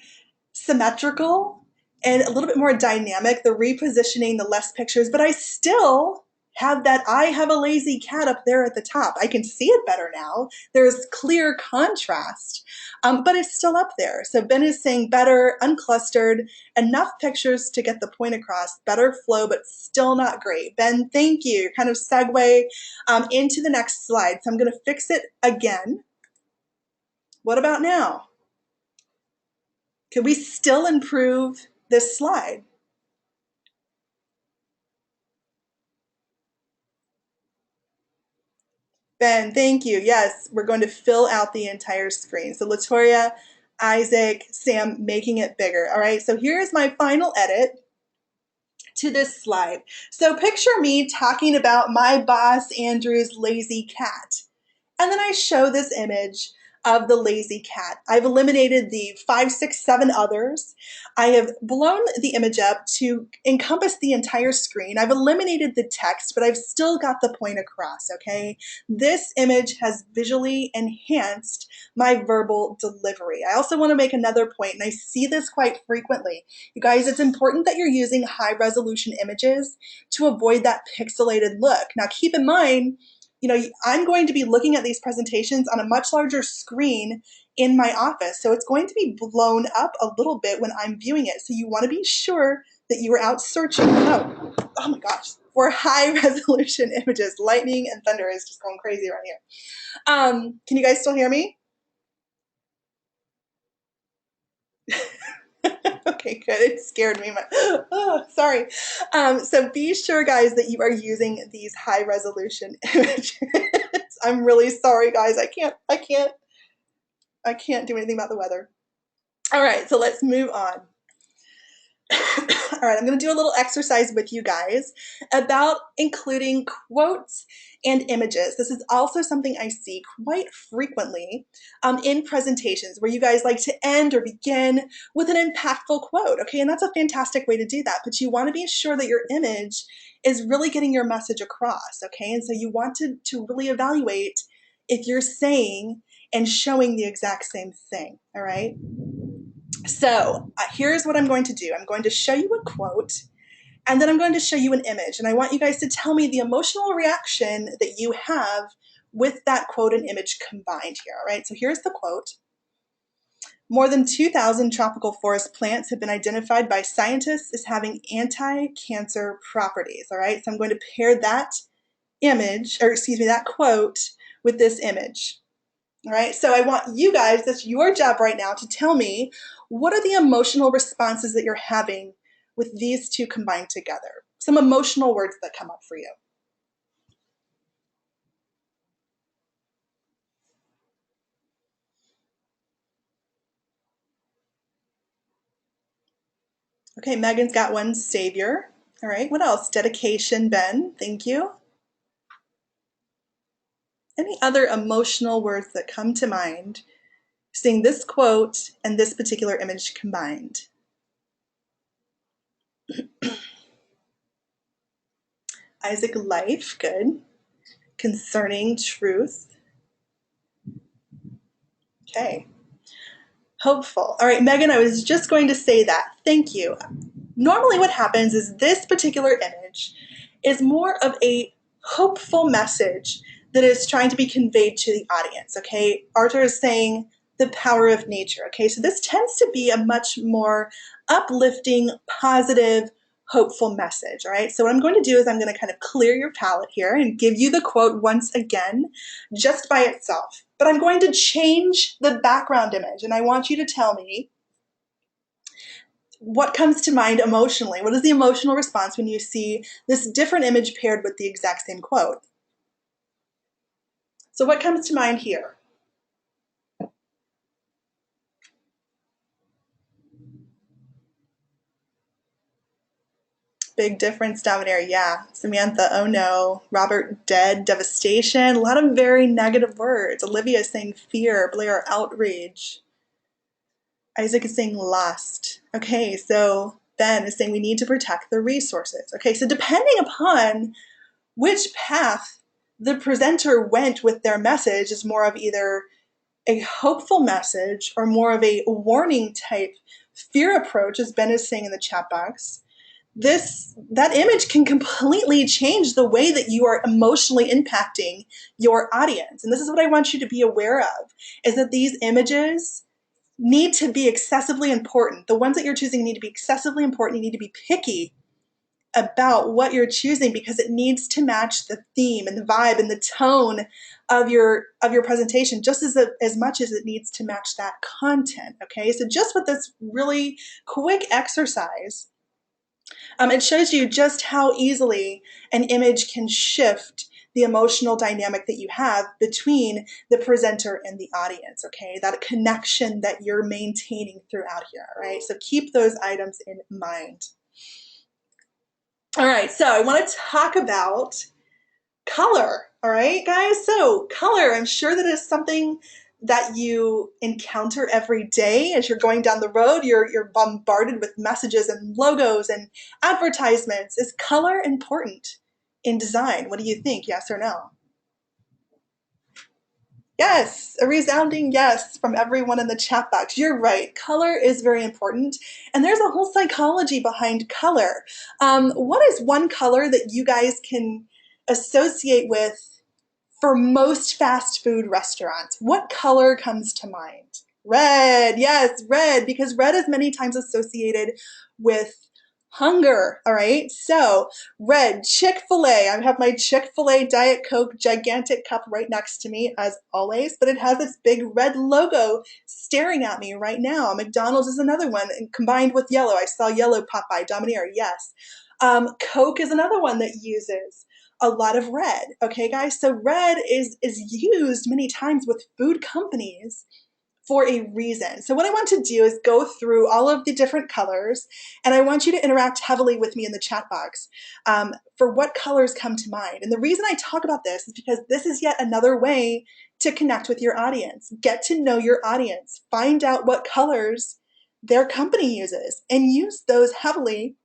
symmetrical and a little bit more dynamic, the repositioning, the less pictures, but I still have that I have a lazy cat up there at the top. I can see it better now. There's clear contrast, but it's still up there. So Ben is saying better, unclustered, enough pictures to get the point across, better flow, but still not great. Ben, thank you. Kind of segue into the next slide. So I'm going to fix it again. What about now? Can we still improve this slide? Ben, thank you. Yes, we're going to fill out the entire screen. So Latoria, Isaac, Sam, making it bigger. All right, so here's my final edit to this slide. So picture me talking about my boss Andrew's lazy cat. And then I show this image of the lazy cat. I've eliminated the 5, 6, 7 others. I have blown the image up to encompass the entire screen. I've eliminated the text, but I've still got the point across, okay? This image has visually enhanced my verbal delivery. I also want to make another point, and I see this quite frequently. You guys, it's important that you're using high resolution images to avoid that pixelated look. Now keep in mind, I'm going to be looking at these presentations on a much larger screen in my office. So it's going to be blown up a little bit when I'm viewing it. So you want to be sure that you are out searching. Oh my gosh, for high resolution images. Lightning and thunder is just going crazy around here. Can you guys still hear me? Okay, good. It scared me. Oh, sorry. So be sure, guys, that you are using these high resolution images. I'm really sorry, guys. I can't do anything about the weather. All right, so let's move on. All right, I'm going to do a little exercise with you guys about including quotes and images. This is also something I see quite frequently in presentations where you guys like to end or begin with an impactful quote, okay? And that's a fantastic way to do that, but you want to be sure that your image is really getting your message across, okay? And so you want to really evaluate if you're saying and showing the exact same thing, all right? So here's what I'm going to do. I'm going to show you a quote, and then I'm going to show you an image. And I want you guys to tell me the emotional reaction that you have with that quote and image combined here. All right, so here's the quote. More than 2,000 tropical forest plants have been identified by scientists as having anti-cancer properties. All right, so I'm going to pair that that quote with this image. All right, so I want you guys, that's your job right now, to tell me what are the emotional responses that you're having with these two combined together. Some emotional words that come up for you. Okay, Megan's got one, savior. All right, what else? Dedication, Ben, thank you. Any other emotional words that come to mind seeing this quote and this particular image combined? Isaac, life, good. Concerning, truth. Okay. Hopeful. All right, Megan, I was just going to say that. Thank you. Normally what happens is this particular image is more of a hopeful message that is trying to be conveyed to the audience, okay? Arthur is saying the power of nature, okay? So this tends to be a much more uplifting, positive, hopeful message, all right? So what I'm going to do is I'm going to kind of clear your palette here and give you the quote once again, just by itself. But I'm going to change the background image, and I want you to tell me what comes to mind emotionally. What is the emotional response when you see this different image paired with the exact same quote? So what comes to mind here? Big difference down there. Yeah. Samantha, oh no. Robert, dead, devastation. A lot of very negative words. Olivia is saying fear. Blair, outrage. Isaac is saying lust. Okay, so Ben is saying we need to protect the resources. Okay, so depending upon which path the presenter went with their message is more of either a hopeful message or more of a warning type fear approach, as Ben is saying in the chat box. That image can completely change the way that you are emotionally impacting your audience. And this is what I want you to be aware of, is that these images need to be excessively important. The ones that you're choosing need to be excessively important. You need to be picky about what you're choosing because it needs to match the theme and the vibe and the tone of your presentation just as much as it needs to match that content. Okay, so just with this really quick exercise, it shows you just how easily an image can shift the emotional dynamic that you have between the presenter and the audience, okay? That connection that you're maintaining throughout here, right? So keep those items in mind. All right, so I want to talk about color, all right, guys? So color, I'm sure that is something that you encounter every day as you're going down the road. You're bombarded with messages and logos and advertisements. Is color important in design? What do you think? Yes or no? Yes, a resounding yes from everyone in the chat box. You're right. Color is very important. And there's a whole psychology behind color. What is one color that you guys can associate with for most fast food restaurants? What color comes to mind? Red. Yes, red, because red is many times associated with hunger. All right, so red, Chick-fil-A. I have my Chick-fil-A Diet Coke gigantic cup right next to me as always, but it has this big red logo staring at me right now. McDonald's is another one, and combined with yellow. I saw yellow pop by. Domineer, yes. Coke is another one that uses a lot of red. Okay, guys, so red is used many times with food companies for a reason. So what I want to do is go through all of the different colors, and I want you to interact heavily with me in the chat box for what colors come to mind. And the reason I talk about this is because this is yet another way to connect with your audience. Get to know your audience. Find out what colors their company uses and use those heavily,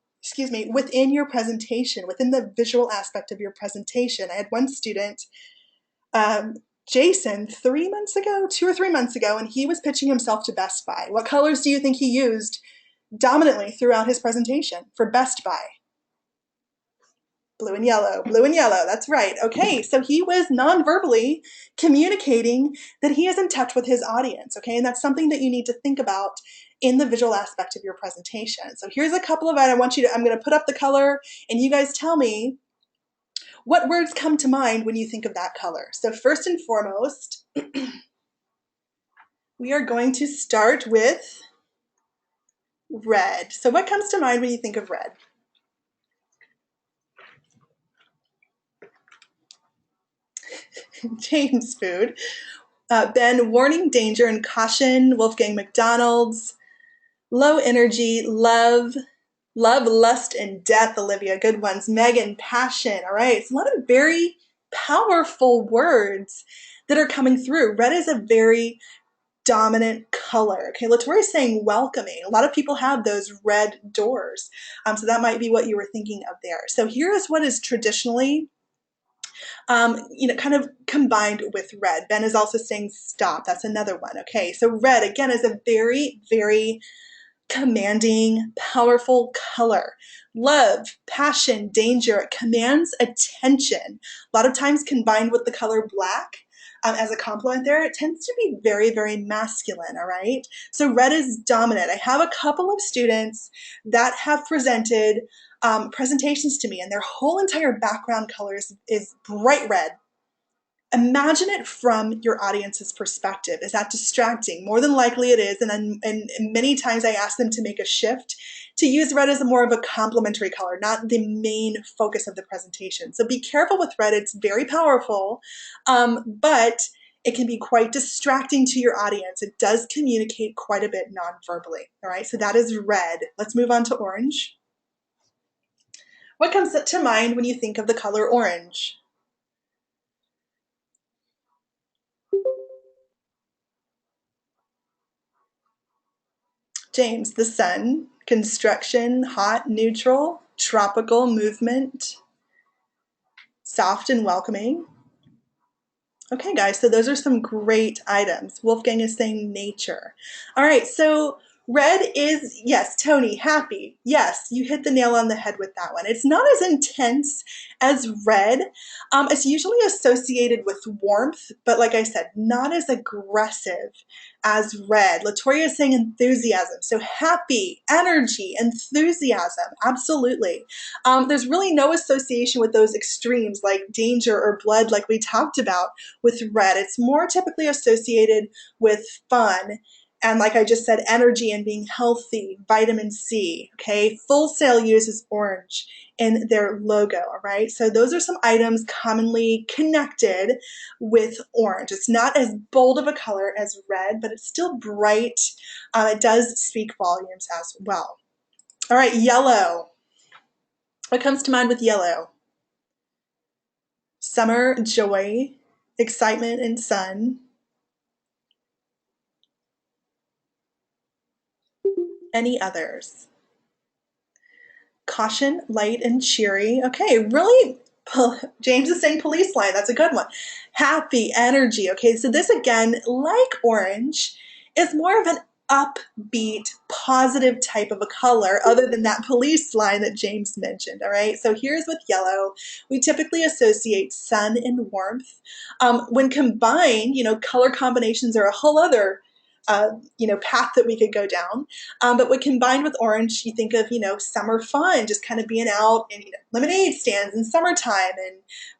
within your presentation, within the visual aspect of your presentation. I had one student, Jason, 3 months ago, 2 or 3 months ago, and he was pitching himself to Best Buy. What colors do you think he used dominantly throughout his presentation for Best Buy? Blue and yellow, blue and yellow. That's right. Okay, so he was non-verbally communicating that he is in touch with his audience, okay? And that's something that you need to think about in the visual aspect of your presentation. So here's a couple of items. I'm going to put up the color, and you guys tell me what words come to mind when you think of that color. So first and foremost, we are going to start with red. So what comes to mind when you think of red? James food. Ben, warning, danger, and caution. Wolfgang McDonald's. Low energy, love, lust, and death. Olivia, good ones. Megan, passion. All right, it's a lot of very powerful words that are coming through. Red is a very dominant color. Okay, Latouri's saying welcoming. A lot of people have those red doors. So that might be what you were thinking of there. So here is what is traditionally kind of combined with red. Ben is also saying stop. That's another one. Okay, so red, again, is a very, very commanding, powerful color. Love, passion, danger, it commands attention. A lot of times combined with the color black as a complement there, it tends to be very, very masculine, all right? So red is dominant. I have a couple of students that have presented presentations to me, and their whole entire background color is bright red. Imagine it from your audience's perspective. Is that distracting? More than likely it is, and many times I ask them to make a shift to use red as more of a complementary color, not the main focus of the presentation. So be careful with red. It's very powerful, but it can be quite distracting to your audience. It does communicate quite a bit non-verbally, all right? So that is red. Let's move on to orange. What comes to mind when you think of the color orange? James, the sun, construction, hot, neutral, tropical, movement, soft and welcoming. Okay, guys, so those are some great items. Wolfgang is saying nature. All right, so red is, yes, Tony, happy. Yes, you hit the nail on the head with that one. It's not as intense as red. It's usually associated with warmth, but like I said, not as aggressive as red. Latoria is saying enthusiasm. So happy, energy, enthusiasm, absolutely. There's really no association with those extremes like danger or blood like we talked about with red. It's more typically associated with fun and, like I just said, energy and being healthy, vitamin C. Okay, Full Sail uses orange in their logo. All right, so those are some items commonly connected with orange. It's not as bold of a color as red, but it's still bright. It does speak volumes as well. All right, yellow. What comes to mind with yellow? Summer, joy, excitement, and sun. Any others? Caution, light, and cheery. Okay, really, James is saying police line. That's a good one. Happy, energy. Okay, so this again, like orange, is more of an upbeat, positive type of a color other than that police line that James mentioned. All right, so here's with yellow. We typically associate sun and warmth. When combined, color combinations are a whole other path that we could go down. But when combined with orange, you think of, summer fun, just kind of being out in lemonade stands in summertime and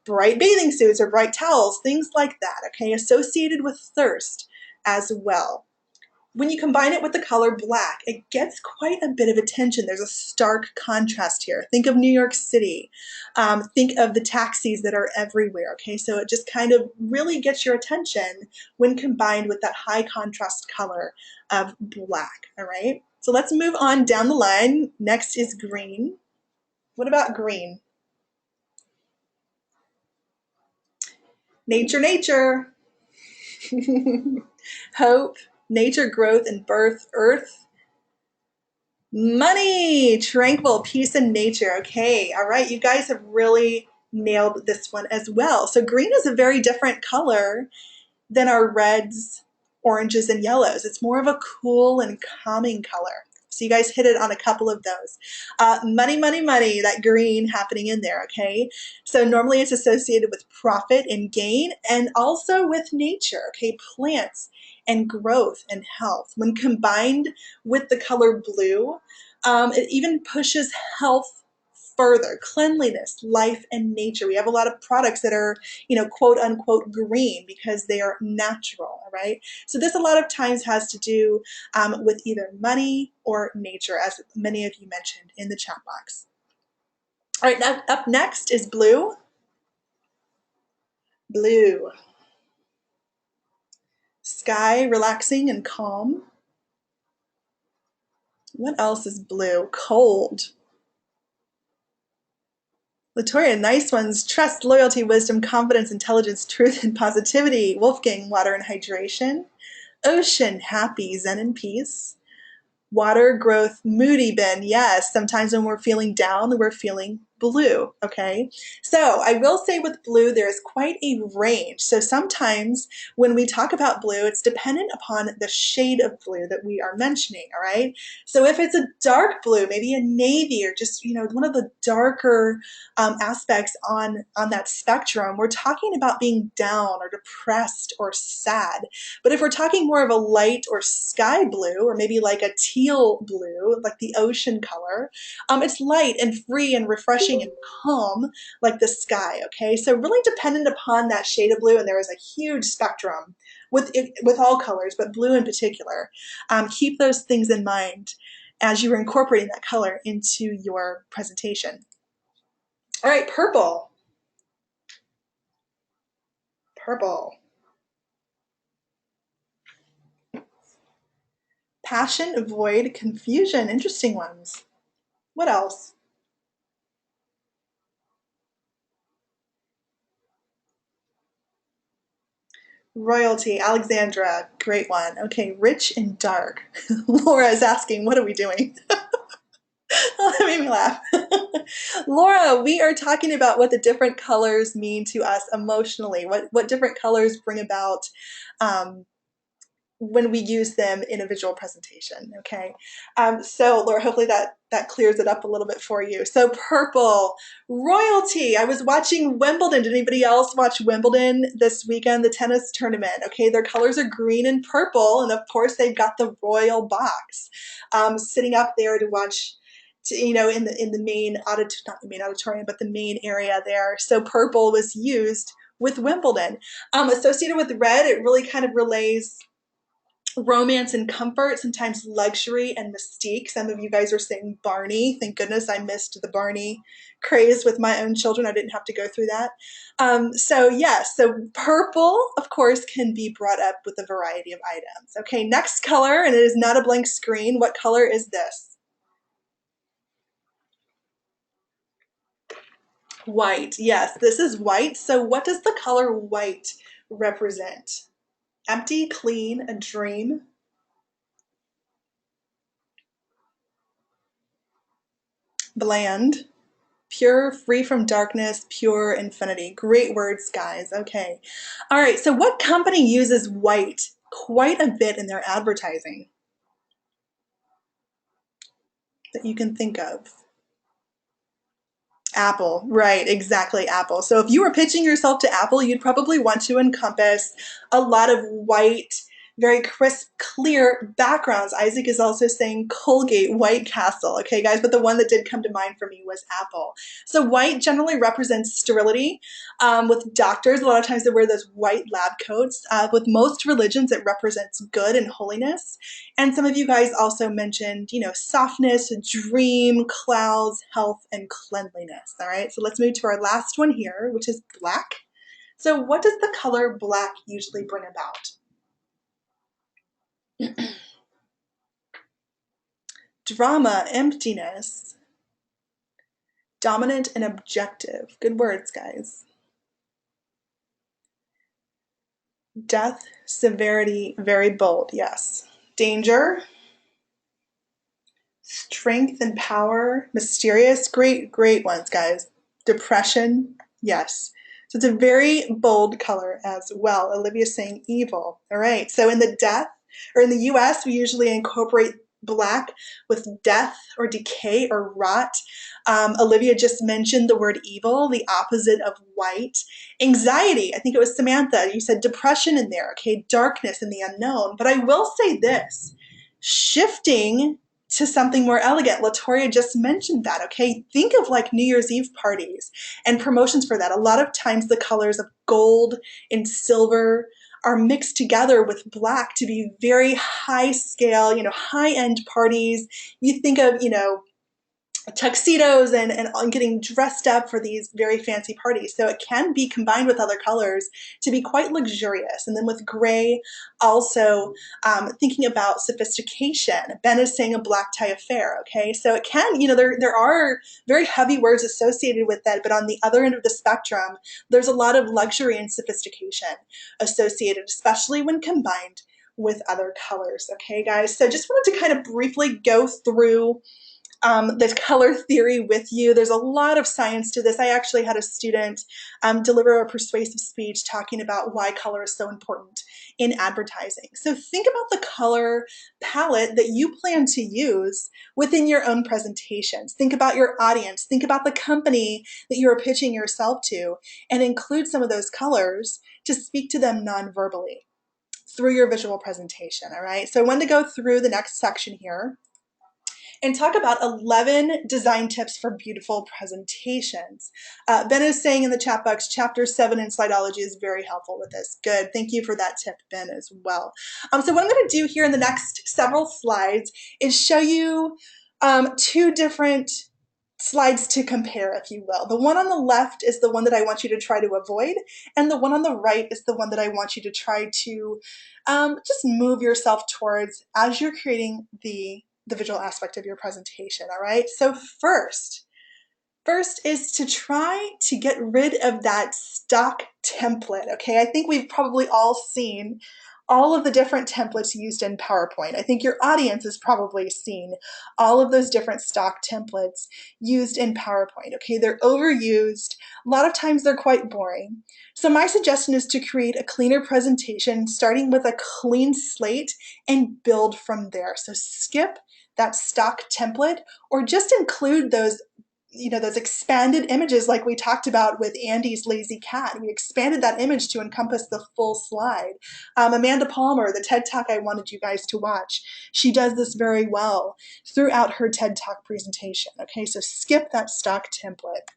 bright bathing suits or bright towels, things like that, okay, associated with thirst as well. When you combine it with the color black, it gets quite a bit of attention. There's a stark contrast here. Think of New York City. Think of the taxis that are everywhere, okay? So it just kind of really gets your attention when combined with that high contrast color of black, all right? So let's move on down the line. Next is green. What about green? Nature, nature. Hope, nature, growth, and birth, earth. Money, tranquil, peace, and nature. Okay, all right, you guys have really nailed this one as well. So green is a very different color than our reds, oranges, and yellows. It's more of a cool and calming color. So you guys hit it on a couple of those. Money, money, money, that green happening in there, okay? So normally it's associated with profit and gain and also with nature, okay? Plants and growth and health. When combined with the color blue, it even pushes health further, cleanliness, life, and nature. We have a lot of products that are, quote unquote green because they are natural, all right? So this a lot of times has to do with either money or nature, as many of you mentioned in the chat box. All right, now up next is blue. Blue. Sky, relaxing and calm. What else is blue? Cold. Latoria, nice ones. Trust, loyalty, wisdom, confidence, intelligence, truth, and positivity. Wolfgang, water and hydration. Ocean, happy, zen and peace. Water, growth, moody, Ben. Yes, sometimes when we're feeling down, we're feeling blue, okay? So I will say with blue, there is quite a range. So sometimes when we talk about blue, it's dependent upon the shade of blue that we are mentioning, all right? So if it's a dark blue, maybe a navy or just, one of the darker aspects on that spectrum, we're talking about being down or depressed or sad. But if we're talking more of a light or sky blue, or maybe like a teal blue, like the ocean color, it's light and free and refreshing and calm, like the sky, okay? So really dependent upon that shade of blue, and there is a huge spectrum with all colors, but blue in particular. Keep those things in mind as you are incorporating that color into your presentation. All right, purple. Purple. Passion, avoid, confusion. Interesting ones. What else? Royalty, Alexandra, great one. Okay, rich and dark. Laura is asking, what are we doing? That made me laugh. Laura, we are talking about what the different colors mean to us emotionally, what different colors bring about um, when we use them in a visual presentation. Okay, so Laura, hopefully that clears it up a little bit for you. So purple, royalty. I was watching Wimbledon. Did anybody else watch Wimbledon this weekend, the tennis tournament? Okay, their colors are green and purple, and of course they've got the royal box sitting up there to watch. In the main not the main auditorium, but the main area there. So purple was used with Wimbledon. Associated with red, it really kind of relays romance and comfort, sometimes luxury and mystique. Some of you guys are saying Barney. Thank goodness I missed the Barney craze with my own children. I didn't have to go through that. So purple, of course, can be brought up with a variety of items. Okay, next color, and it is not a blank screen. What color is this? White. Yes, this is white. So what does the color white represent? Empty, clean, a dream, bland, pure, free from darkness, pure infinity. Great words, guys. Okay. All right. So, what company uses white quite a bit in their advertising that you can think of? Apple, right, exactly, Apple. So if you were pitching yourself to Apple, you'd probably want to encompass a lot of white, very crisp, clear backgrounds. Isaac is also saying Colgate, White Castle. Okay, guys, but the one that did come to mind for me was Apple. So white generally represents sterility. With doctors, a lot of times they wear those white lab coats. With most religions, it represents good and holiness. And some of you guys also mentioned, softness, dream, clouds, health, and cleanliness. All right, so let's move to our last one here, which is black. So, what does the color black usually bring about? Drama, emptiness, dominant, and objective. Good words, guys. Death, severity, very bold, yes. Danger, strength and power, mysterious, great ones, guys. Depression, yes. So it's a very bold color as well. Olivia's saying evil. All right. So in the death, or in the US, we usually incorporate black with death or decay or rot. Olivia just mentioned the word evil, the opposite of white. Anxiety, I think it was Samantha. You said depression in there. Okay. Darkness and the unknown. But I will say this, shifting to something more elegant. Latoria just mentioned that, okay? Think of like New Year's Eve parties and promotions for that. A lot of times the colors of gold and silver are mixed together with black to be very high scale, high end parties. You think of, tuxedos and getting dressed up for these very fancy parties. So it can be combined with other colors to be quite luxurious. And then with gray, also thinking about sophistication. Ben is saying a black tie affair, okay? So it can, there are very heavy words associated with that, but on the other end of the spectrum, there's a lot of luxury and sophistication associated, especially when combined with other colors, okay, guys? So just wanted to kind of briefly go through the color theory with you. There's a lot of science to this. I actually had a student deliver a persuasive speech talking about why color is so important in advertising. So think about the color palette that you plan to use within your own presentations. Think about your audience. Think about the company that you are pitching yourself to, and include some of those colors to speak to them non-verbally through your visual presentation, all right? So I wanted to go through the next section here and talk about 11 design tips for beautiful presentations. Ben is saying in the chat box, chapter 7 in Slideology is very helpful with this. Good. Thank you for that tip, Ben, as well. So what I'm going to do here in the next several slides is show you two different slides to compare, if you will. The one on the left is the one that I want you to try to avoid, and the one on the right is the one that I want you to try to just move yourself towards as you're creating the visual aspect of your presentation, all right? So first, First is to try to get rid of that stock template, okay? I think we've probably all seen all of the different templates used in PowerPoint. I think your audience has probably seen all of those different stock templates used in PowerPoint, okay? They're overused. A lot of times they're quite boring. So my suggestion is to create a cleaner presentation, starting with a clean slate and build from there. So skip that stock template or just include those those expanded images like we talked about with Andy's lazy cat. We expanded that image to encompass the full slide. Amanda Palmer, the TED Talk I wanted you guys to watch, she does this very well throughout her TED Talk presentation. Okay, so skip that stock template.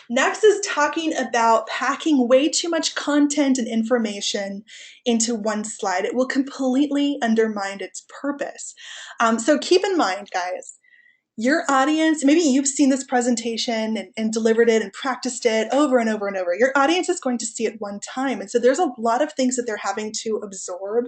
Next is talking about packing way too much content and information into one slide. It will completely undermine its purpose. So keep in mind, guys, your audience, maybe you've seen this presentation and delivered it and practiced it over and over and over. Your audience is going to see it one time. And so there's a lot of things that they're having to absorb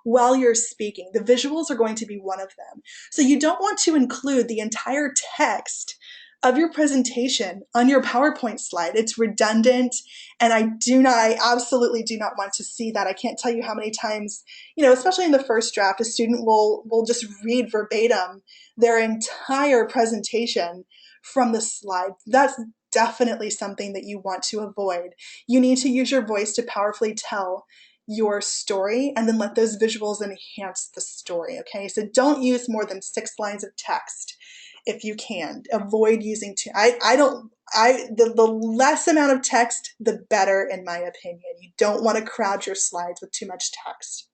while you're speaking. The visuals are going to be one of them. So you don't want to include the entire text of your presentation on your PowerPoint slide. It's redundant, and I absolutely do not want to see that. I can't tell you how many times, especially in the first draft, a student will just read verbatim their entire presentation from the slide. That's definitely something that you want to avoid. You need to use your voice to powerfully tell your story and then let those visuals enhance the story, okay? So don't use more than 6 lines of text if you can. Avoid using the less amount of text, the better, in my opinion. You don't want to crowd your slides with too much text.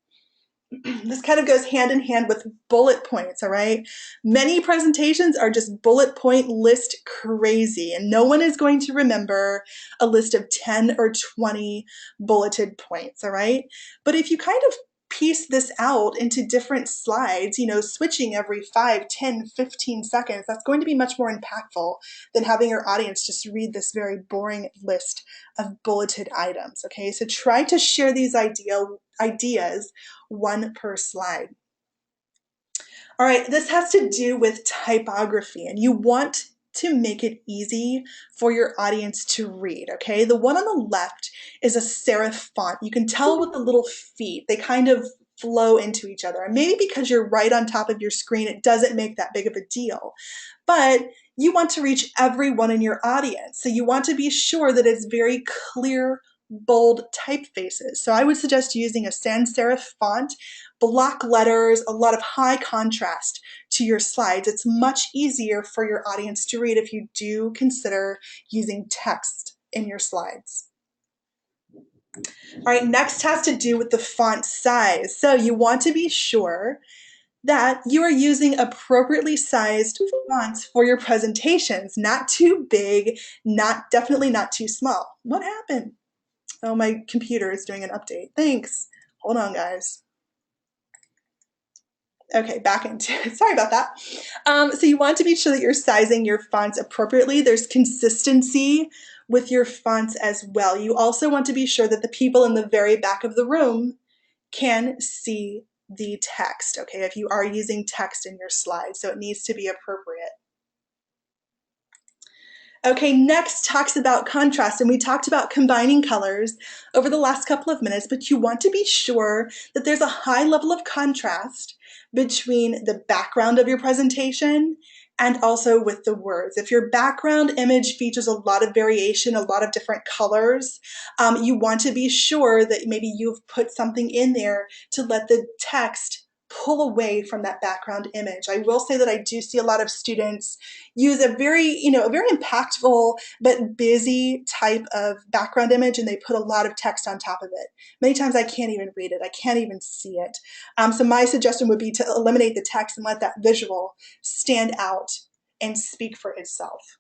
This kind of goes hand in hand with bullet points, all right? Many presentations are just bullet point list crazy, and no one is going to remember a list of 10 or 20 bulleted points, all right? But if you kind of piece this out into different slides, switching every 5, 10, 15 seconds, that's going to be much more impactful than having your audience just read this very boring list of bulleted items, okay? So try to share these ideas one per slide. All right, this has to do with typography, and you want to make it easy for your audience to read, okay? The one on the left is a serif font. You can tell with the little feet, they kind of flow into each other. And maybe because you're right on top of your screen, it doesn't make that big of a deal. But you want to reach everyone in your audience. So you want to be sure that it's very clear, bold typefaces. So I would suggest using a sans serif font, block letters, a lot of high contrast to your slides. It's much easier for your audience to read if you do consider using text in your slides. All right, next has to do with the font size. So you want to be sure that you are using appropriately sized fonts for your presentations. Not too big, definitely not too small. What happened? Oh, my computer is doing an update. Thanks. Hold on, guys. Okay, back into it. Sorry about that. So you want to be sure that you're sizing your fonts appropriately. There's consistency with your fonts as well. You also want to be sure that the people in the very back of the room can see the text, okay, if you are using text in your slides, so it needs to be appropriate. Okay, next talks about contrast, and we talked about combining colors over the last couple of minutes, but you want to be sure that there's a high level of contrast between the background of your presentation and also with the words. If your background image features a lot of variation, a lot of different colors, you want to be sure that maybe you've put something in there to let the text pull away from that background image. I will say that I do see a lot of students use a very impactful but busy type of background image, and they put a lot of text on top of it. Many times I can't even read it. I can't even see it. So my suggestion would be to eliminate the text and let that visual stand out and speak for itself.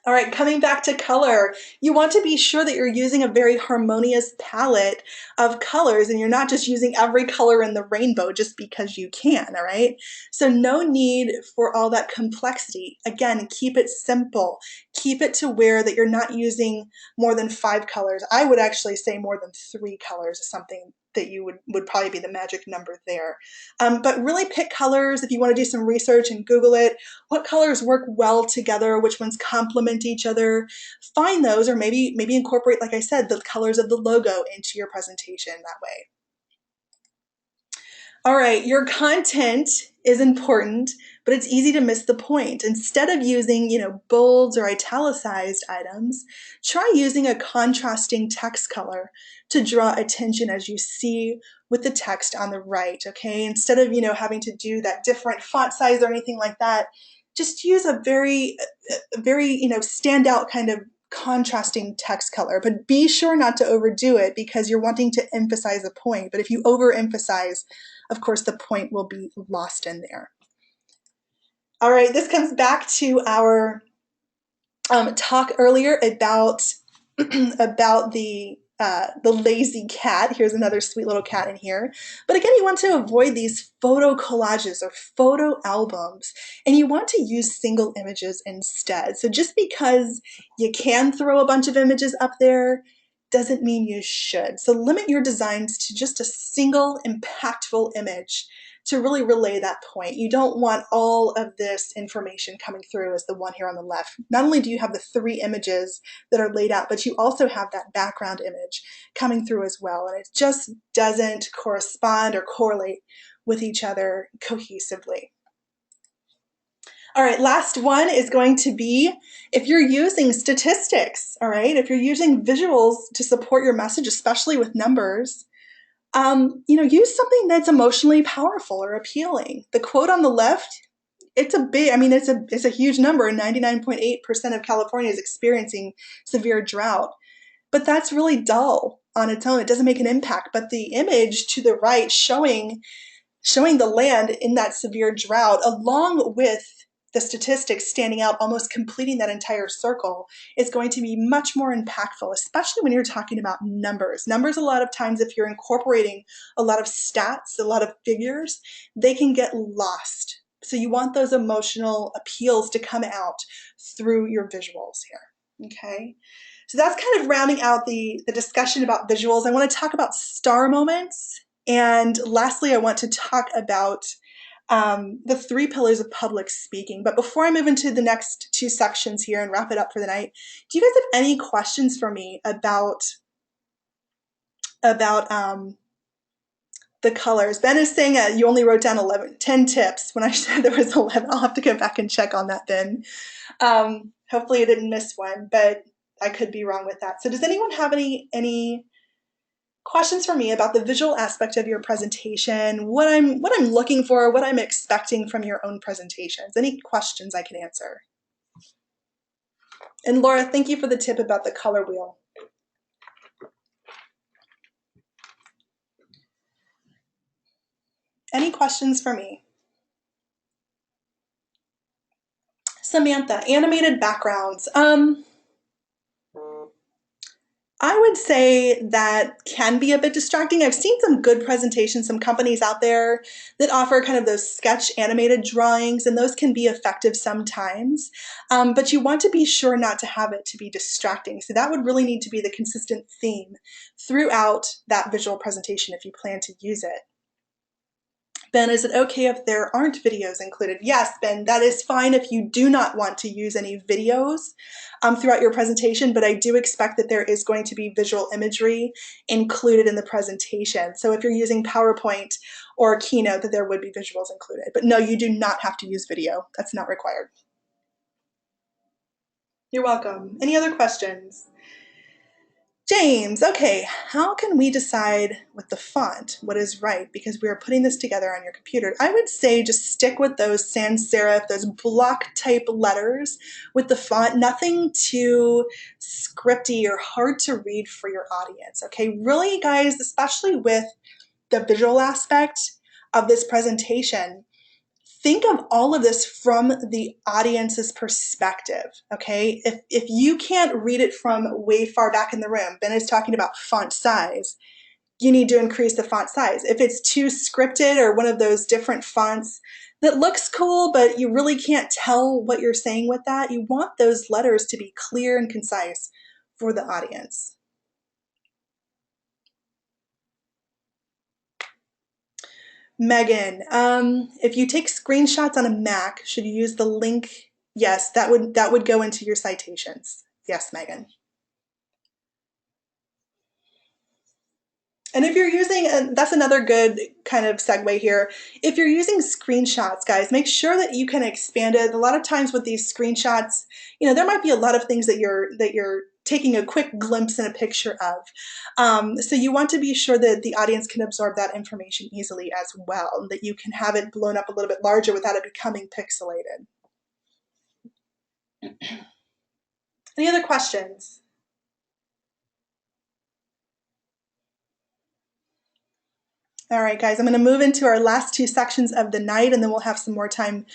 All right, coming back to color, you want to be sure that you're using a very harmonious palette of colors and you're not just using every color in the rainbow just because you can, all right? So no need for all that complexity. Again, keep it simple. Keep it to where that you're not using more than 5 colors. I would actually say more than 3 colors is something that you would probably be the magic number there. But really pick colors if you want to do some research and Google it. What colors work well together? Which ones complement each other? Find those, or maybe incorporate, like I said, the colors of the logo into your presentation that way. All right, your content is important, but it's easy to miss the point. Instead of using, bolds or italicized items, try using a contrasting text color to draw attention as you see with the text on the right, okay? Instead of, having to do that different font size or anything like that, just use a very, standout kind of contrasting text color, but be sure not to overdo it because you're wanting to emphasize a point. But if you overemphasize, of course, the point will be lost in there. All right, this comes back to our talk earlier about about the lazy cat. Here's another sweet little cat in here. But again, you want to avoid these photo collages or photo albums, and you want to use single images instead. So just because you can throw a bunch of images up there doesn't mean you should. So limit your designs to just a single impactful image to really relay that point. You don't want all of this information coming through as the one here on the left. Not only do you have the 3 images that are laid out, but you also have that background image coming through as well. And it just doesn't correspond or correlate with each other cohesively. All right, last one is going to be if you're using statistics, all right? If you're using visuals to support your message, especially with numbers, use something that's emotionally powerful or appealing. The quote on the left, it's a huge number. 99.8% of California is experiencing severe drought, but that's really dull on its own. It doesn't make an impact. But the image to the right showing the land in that severe drought, along with the statistics standing out, almost completing that entire circle, is going to be much more impactful, especially when you're talking about numbers. Numbers, a lot of times, if you're incorporating a lot of stats, a lot of figures, they can get lost. So you want those emotional appeals to come out through your visuals here, okay? So that's kind of rounding out the discussion about visuals. I want to talk about star moments. And lastly, I want to talk about the 3 pillars of public speaking. But before I move into the next 2 sections here and wrap it up for the night, do you guys have any questions for me about the colors? Ben is saying you only wrote down 10 tips when I said there was 11. I'll have to go back and check on that, Ben. Hopefully I didn't miss one, but I could be wrong with that. So does anyone have any questions for me about the visual aspect of your presentation, what I'm looking for, what I'm expecting from your own presentations? Any questions I can answer? And Laura, thank you for the tip about the color wheel. Any questions for me? Samantha, animated backgrounds. I would say that can be a bit distracting. I've seen some good presentations, some companies out there that offer kind of those sketch animated drawings, and those can be effective sometimes. But you want to be sure not to have it to be distracting. So that would really need to be the consistent theme throughout that visual presentation if you plan to use it. Ben, is it okay if there aren't videos included? Yes, Ben, that is fine if you do not want to use any videos throughout your presentation, but I do expect that there is going to be visual imagery included in the presentation. So if you're using PowerPoint or Keynote, that there would be visuals included. But no, you do not have to use video. That's not required. You're welcome. Any other questions? James, okay, how can we decide with the font what is right? Because we are putting this together on your computer. I would say just stick with those sans serif, those block type letters with the font, nothing too scripty or hard to read for your audience, okay? Really, guys, especially with the visual aspect of this presentation, think of all of this from the audience's perspective, okay? If you can't read it from way far back in the room, Ben is talking about font size, you need to increase the font size. If it's too scripted or one of those different fonts that looks cool, but you really can't tell what you're saying with that, you want those letters to be clear and concise for the audience. Megan, if you take screenshots on a Mac, should you use the link? Yes, that would go into your citations. Yes, Megan. And if you're using, and that's another good kind of segue here, if you're using screenshots, guys, make sure that you can expand it. A lot of times with these screenshots, there might be a lot of things that you're taking a quick glimpse in a picture of. So you want to be sure that the audience can absorb that information easily as well, and that you can have it blown up a little bit larger without it becoming pixelated. Any other questions? All right, guys, I'm going to move into our last two sections of the night, and then we'll have some more time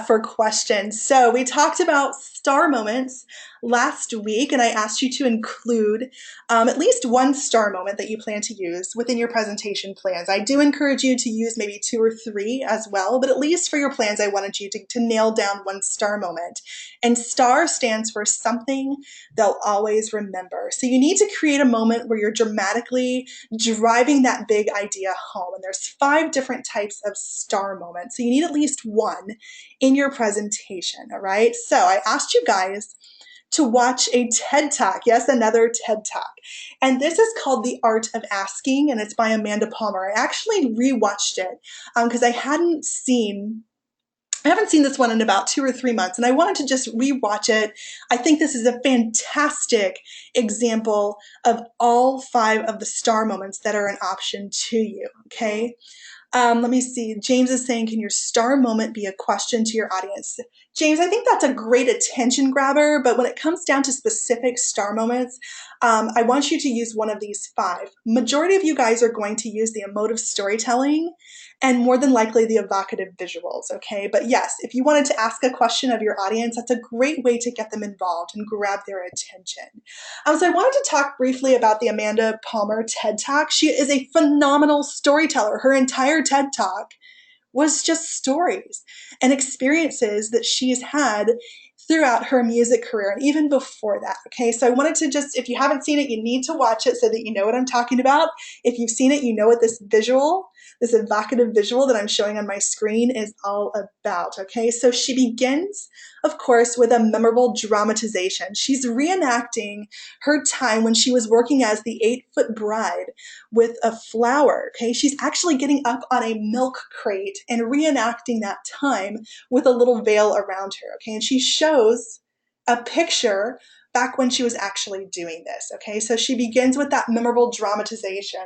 for questions. So we talked about star moments last week, and I asked you to include at least one star moment that you plan to use within your presentation plans. I do encourage you to use maybe two or three as well, but at least for your plans, I wanted you to nail down one star moment. And STAR stands for something they'll always remember. So you need to create a moment where you're dramatically driving that big idea home. And there's 5 different types of star moments. So you need at least one in your presentation, all right? So I asked you guys to watch a TED Talk. Yes, another TED Talk. And this is called The Art of Asking, and it's by Amanda Palmer. I actually rewatched it because I haven't seen this one in about 2 or 3 months, and I wanted to just rewatch it. I think this is a fantastic example of all 5 of the star moments that are an option to you, okay? Let me see. James is saying, can your star moment be a question to your audience? James, I think that's a great attention grabber, but when it comes down to specific star moments, I want you to use one of these 5. Majority of you guys are going to use the emotive storytelling and more than likely the evocative visuals, okay? But yes, if you wanted to ask a question of your audience, that's a great way to get them involved and grab their attention. So I wanted to talk briefly about the Amanda Palmer TED Talk. She is a phenomenal storyteller. Her entire TED Talk was just stories and experiences that she's had throughout her music career and even before that. Okay, so I wanted to just, if you haven't seen it, you need to watch it so that you know what I'm talking about. If you've seen it, you know what this visual, this evocative visual that I'm showing on my screen is all about. Okay, so she begins, of course, with a memorable dramatization. She's reenacting her time when she was working as the 8-foot bride with a flower. Okay, she's actually getting up on a milk crate and reenacting that time with a little veil around her. Okay, and she shows a picture back when she was actually doing this. Okay, so she begins with that memorable dramatization.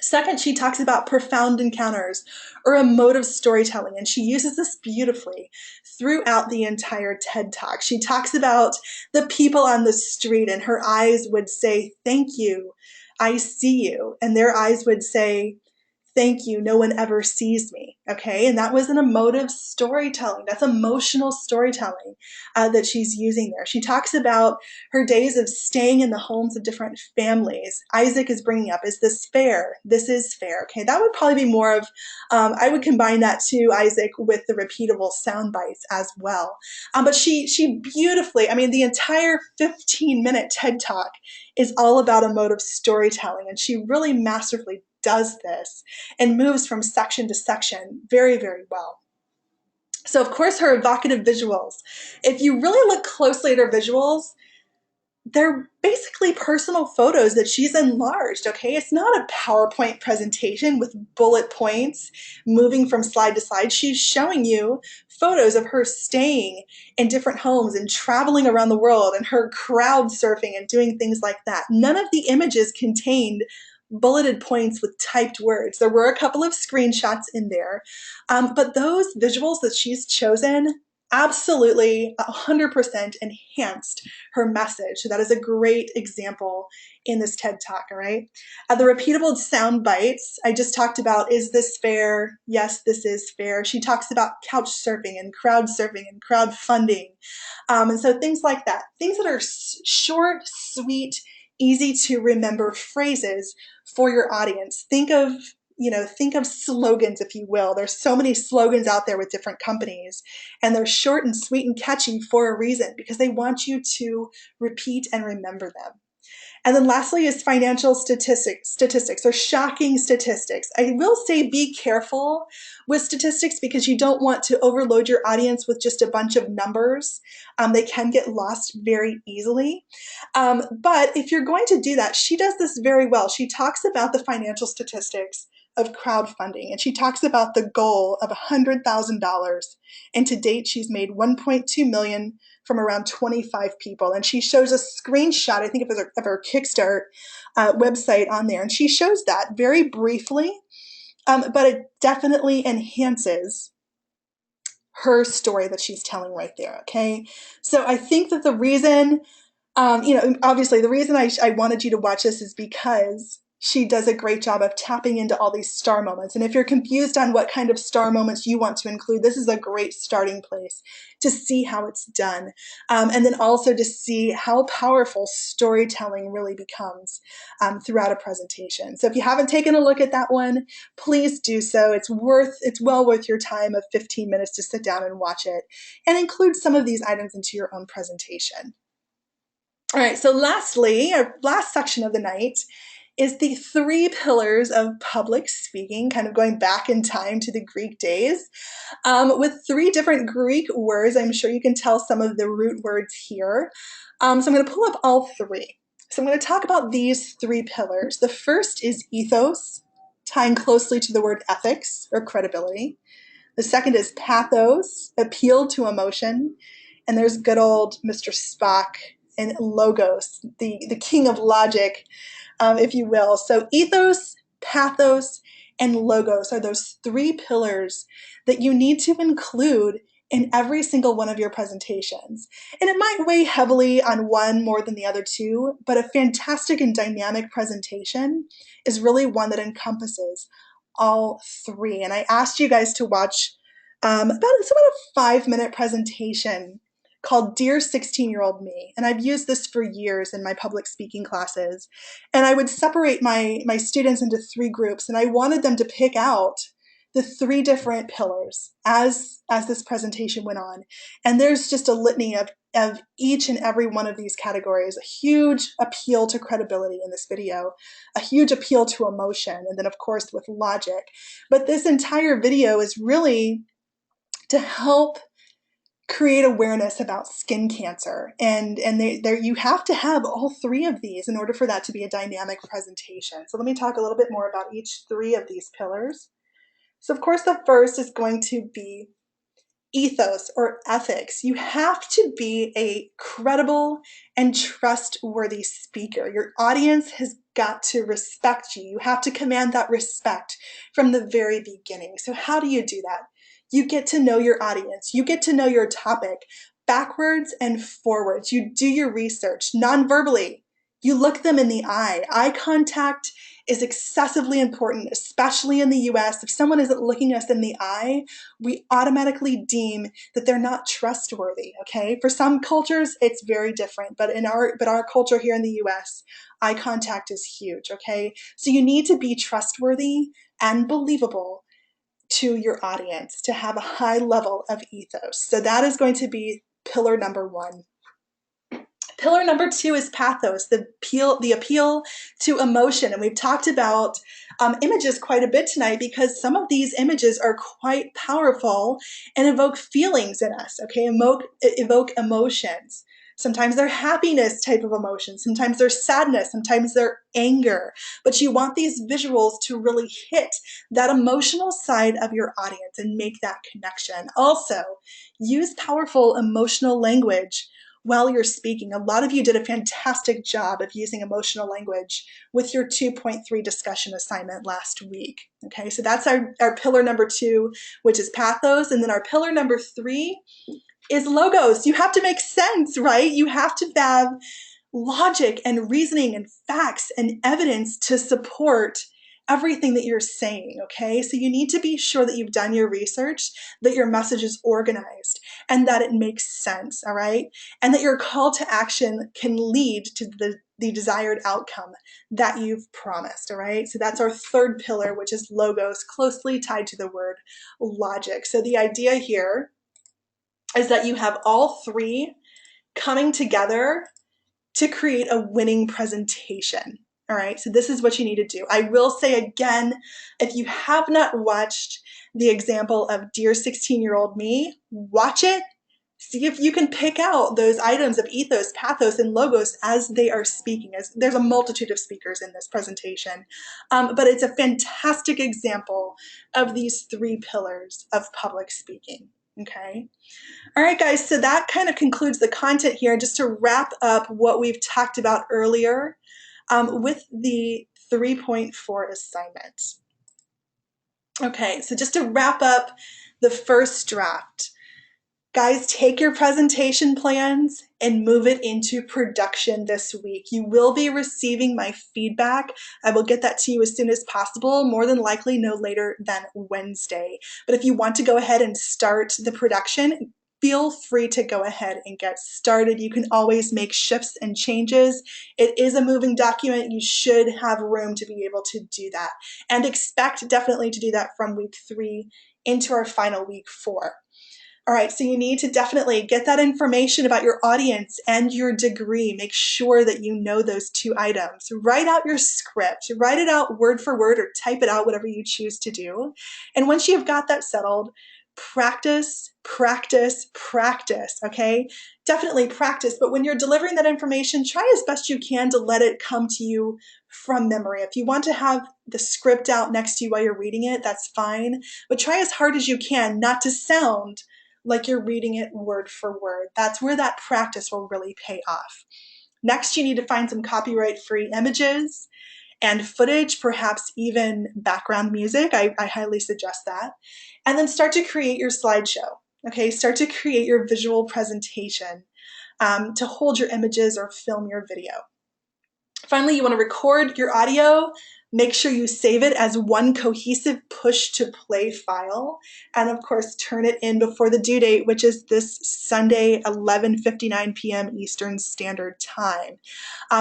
Second, she talks about profound encounters or emotive storytelling, and she uses this beautifully throughout the entire TED Talk. She talks about the people on the street, and her eyes would say, "Thank you, I see you," and their eyes would say, "Thank you, no one ever sees me." Okay, and that was an emotive storytelling. That's emotional storytelling that she's using there. She talks about her days of staying in the homes of different families. Isaac is bringing up, "Is this fair? This is fair." Okay, that would probably be more of, I would combine that to Isaac with the repeatable sound bites as well. But she beautifully, I mean, the entire 15-minute TED Talk is all about emotive storytelling, and she really masterfully does this and moves from section to section very, very well. So, of course, her evocative visuals. If you really look closely at her visuals, they're basically personal photos that she's enlarged, okay? It's not a PowerPoint presentation with bullet points moving from slide to slide. She's showing you photos of her staying in different homes and traveling around the world and her crowd surfing and doing things like that. None of the images contained bulleted points with typed words. There were a couple of screenshots in there, but those visuals that she's chosen absolutely 100% enhanced her message. So that is a great example in this TED Talk, all right? The repeatable sound bites, I just talked about, "Is this fair? Yes, this is fair." She talks about couch surfing and crowdfunding. And so things like that, things that are short, sweet, easy to remember phrases for your audience. Think of slogans, if you will. There's so many slogans out there with different companies, and they're short and sweet and catchy for a reason, because they want you to repeat and remember them. And then lastly is financial statistics or shocking statistics. I will say be careful with statistics because you don't want to overload your audience with just a bunch of numbers. They can get lost very easily. But if you're going to do that, she does this very well. She talks about the financial statistics of crowdfunding, and she talks about the goal of $100,000. And to date, she's made 1.2 million from around 25 people. And she shows a screenshot, I think, of her Kickstart website on there. And she shows that very briefly, but it definitely enhances her story that she's telling right there. Okay. So I think that the reason, obviously the reason I wanted you to watch this is because she does a great job of tapping into all these star moments. And if you're confused on what kind of star moments you want to include, this is a great starting place to see how it's done. And then also to see how powerful storytelling really becomes throughout a presentation. So if you haven't taken a look at that one, please do so. It's well worth your time of 15 minutes to sit down and watch it and include some of these items into your own presentation. All right, so lastly, our last section of the night is the 3 pillars of public speaking, kind of going back in time to the Greek days, with 3 different Greek words. I'm sure you can tell some of the root words here. So I'm going to pull up all 3. So I'm going to talk about these 3 pillars. The first is ethos, tying closely to the word ethics or credibility. The second is pathos, appeal to emotion. And there's good old Mr. Spock and logos, the king of logic, if you will. So ethos, pathos, and logos are those 3 pillars that you need to include in every single one of your presentations. And it might weigh heavily on one more than the other 2, but a fantastic and dynamic presentation is really one that encompasses all 3. And I asked you guys to watch it's about a 5-minute presentation called Dear 16-Year-Old Me. And I've used this for years in my public speaking classes. And I would separate my students into 3 groups, and I wanted them to pick out the 3 different pillars as this presentation went on. And there's just a litany of each and every one of these categories. A huge appeal to credibility in this video, a huge appeal to emotion, and then of course with logic. But this entire video is really to help create awareness about skin cancer. And you have to have all 3 of these in order for that to be a dynamic presentation. So let me talk a little bit more about each 3 of these pillars. So of course the first is going to be ethos or ethics. You have to be a credible and trustworthy speaker. Your audience has got to respect you. You have to command that respect from the very beginning. So how do you do that? You get to know your audience. You get to know your topic backwards and forwards. You do your research non-verbally. You look them in the eye. Eye contact is excessively important, especially in the US. If someone isn't looking us in the eye, we automatically deem that they're not trustworthy, okay? For some cultures, it's very different, but our culture here in the US, eye contact is huge, okay? So you need to be trustworthy and believable to your audience to have a high level of ethos. So that is going to be pillar number 1. Pillar number 2 is pathos, the appeal to emotion. And we've talked about images quite a bit tonight because some of these images are quite powerful and evoke feelings in us, okay? Evoke emotions. Sometimes they're happiness type of emotions. Sometimes they're sadness. Sometimes they're anger. But you want these visuals to really hit that emotional side of your audience and make that connection. Also, use powerful emotional language while you're speaking. A lot of you did a fantastic job of using emotional language with your 2.3 discussion assignment last week. Okay, so that's our pillar number 2, which is pathos. And then our pillar number 3 is logos. You have to make sense, right? You have to have logic and reasoning and facts and evidence to support everything that you're saying, okay? So you need to be sure that you've done your research, that your message is organized, and that it makes sense, all right? And that your call to action can lead to the desired outcome that you've promised, all right? So that's our 3rd pillar, which is logos, closely tied to the word logic. So the idea here is that you have all 3 coming together to create a winning presentation. All right, so this is what you need to do. I will say again, if you have not watched the example of Dear 16-Year-Old Me, watch it. See if you can pick out those items of ethos, pathos, and logos as they are speaking. As there's a multitude of speakers in this presentation, but it's a fantastic example of these three pillars of public speaking. Okay. All right, guys, so that kind of concludes the content here. Just to wrap up what we've talked about earlier with the 3.4 assignment. Okay, so just to wrap up the first draft, guys, take your presentation plans and move it into production this week. You will be receiving my feedback. I will get that to you as soon as possible, more than likely no later than Wednesday. But if you want to go ahead and start the production, feel free to go ahead and get started. You can always make shifts and changes. It is a moving document. You should have room to be able to do that. And expect definitely to do that from week 3 into our final week 4. All right, so you need to definitely get that information about your audience and your degree. Make sure that you know those 2 items. Write out your script. Write it out word for word or type it out, whatever you choose to do. And once you've got that settled, practice, practice, practice, okay? Definitely practice, but when you're delivering that information, try as best you can to let it come to you from memory. If you want to have the script out next to you while you're reading it, that's fine, but try as hard as you can not to sound like you're reading it word for word. That's where that practice will really pay off. Next, you need to find some copyright-free images and footage, perhaps even background music. I highly suggest that. And then start to create your slideshow. Okay, start to create your visual presentation to hold your images or film your video. Finally, you want to record your audio. Make sure you save it as one cohesive push to play file. And of course, turn it in before the due date, which is this Sunday, 11:59 p.m. Eastern Standard Time.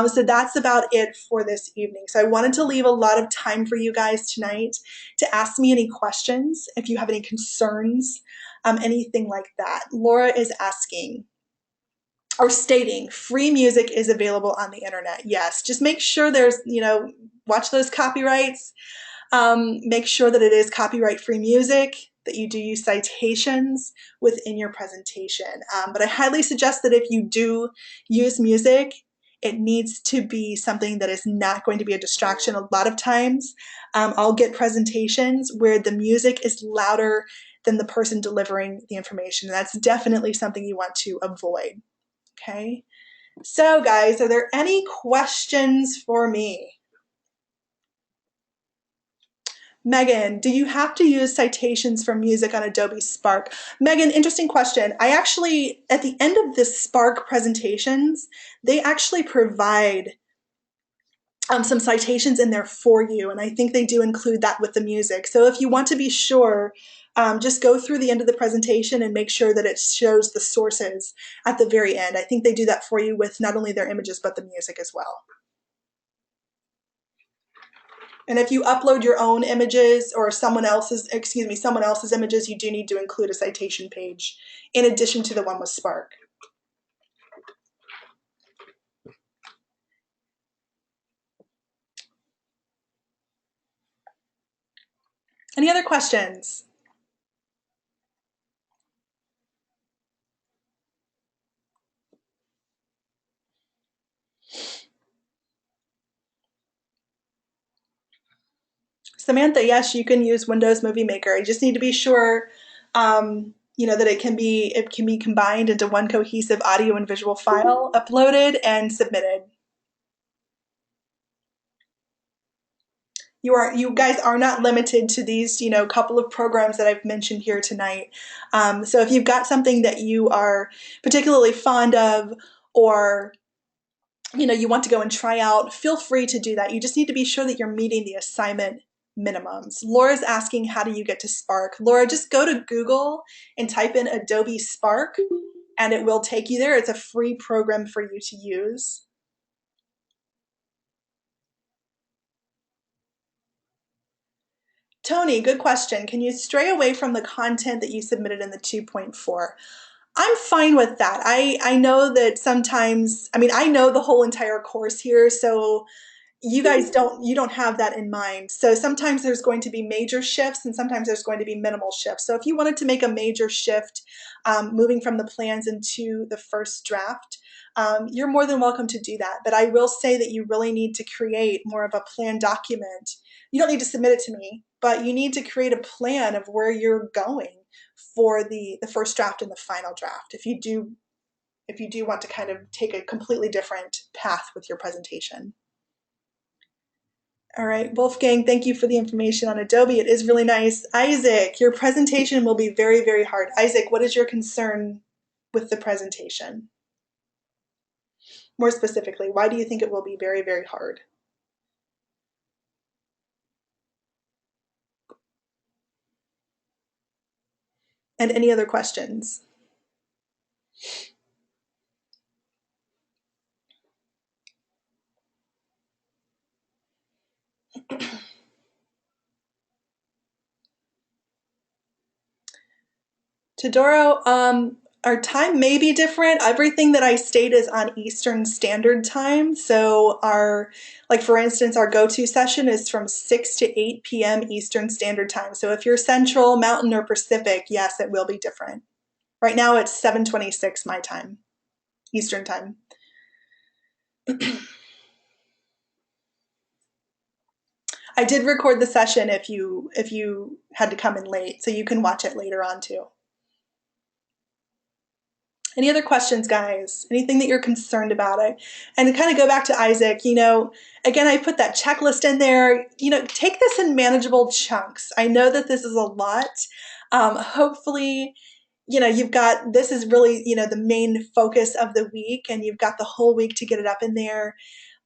So that's about it for this evening. So I wanted to leave a lot of time for you guys tonight to ask me any questions, if you have any concerns, anything like that. Laura is asking, or stating, free music is available on the internet. Yes, just make sure there's, watch those copyrights. Make sure that it is copyright free music, that you do use citations within your presentation. But I highly suggest that if you do use music, it needs to be something that is not going to be a distraction. A lot of times I'll get presentations where the music is louder than the person delivering the information. That's definitely something you want to avoid. Okay, so guys, are there any questions for me? Megan, do you have to use citations for music on Adobe Spark? Megan, interesting question. I actually, at the end of the Spark presentations, they actually provide some citations in there for you, and I think they do include that with the music. So if you want to be sure, just go through the end of the presentation and make sure that it shows the sources at the very end. I think they do that for you with not only their images, but the music as well. And if you upload your own images or someone else's images, you do need to include a citation page in addition to the one with Spark. Any other questions? Samantha, yes, you can use Windows Movie Maker. You just need to be sure, that it can be combined into one cohesive audio and visual file, uploaded and submitted. You guys are not limited to these, couple of programs that I've mentioned here tonight. So if you've got something that you are particularly fond of, or you want to go and try out, feel free to do that. You just need to be sure that you're meeting the assignment minimums. Laura's asking, how do you get to Spark? Laura, just go to Google and type in Adobe Spark, and it will take you there. It's a free program for you to use. Tony, good question. Can you stray away from the content that you submitted in the 2.4? I'm fine with that. I know that sometimes, I mean, I know the whole entire course here, so you guys don't have that in mind. So sometimes there's going to be major shifts and sometimes there's going to be minimal shifts. So if you wanted to make a major shift, moving from the plans into the first draft, you're more than welcome to do that. But I will say that you really need to create more of a plan document. You don't need to submit it to me, but you need to create a plan of where you're going for the first draft and the final draft. If you do want to kind of take a completely different path with your presentation. All right, Wolfgang, thank you for the information on Adobe. It is really nice. Isaac, your presentation will be very, very hard. Isaac, what is your concern with the presentation? More specifically, why do you think it will be very, very hard? And any other questions? Todoro, our time may be different. Everything that I state is on Eastern Standard Time. So like for instance, our go-to session is from 6 to 8 p.m. Eastern Standard Time. So if you're Central, Mountain, or Pacific, yes, it will be different. Right now it's 7:26 my time, Eastern Time. I did record the session if you had to come in late, so you can watch it later on too. Any other questions, guys? Anything that you're concerned about? And to kind of go back to Isaac, again, I put that checklist in there. Take this in manageable chunks. I know that this is a lot. Hopefully, this is really, the main focus of the week, and you've got the whole week to get it up in there.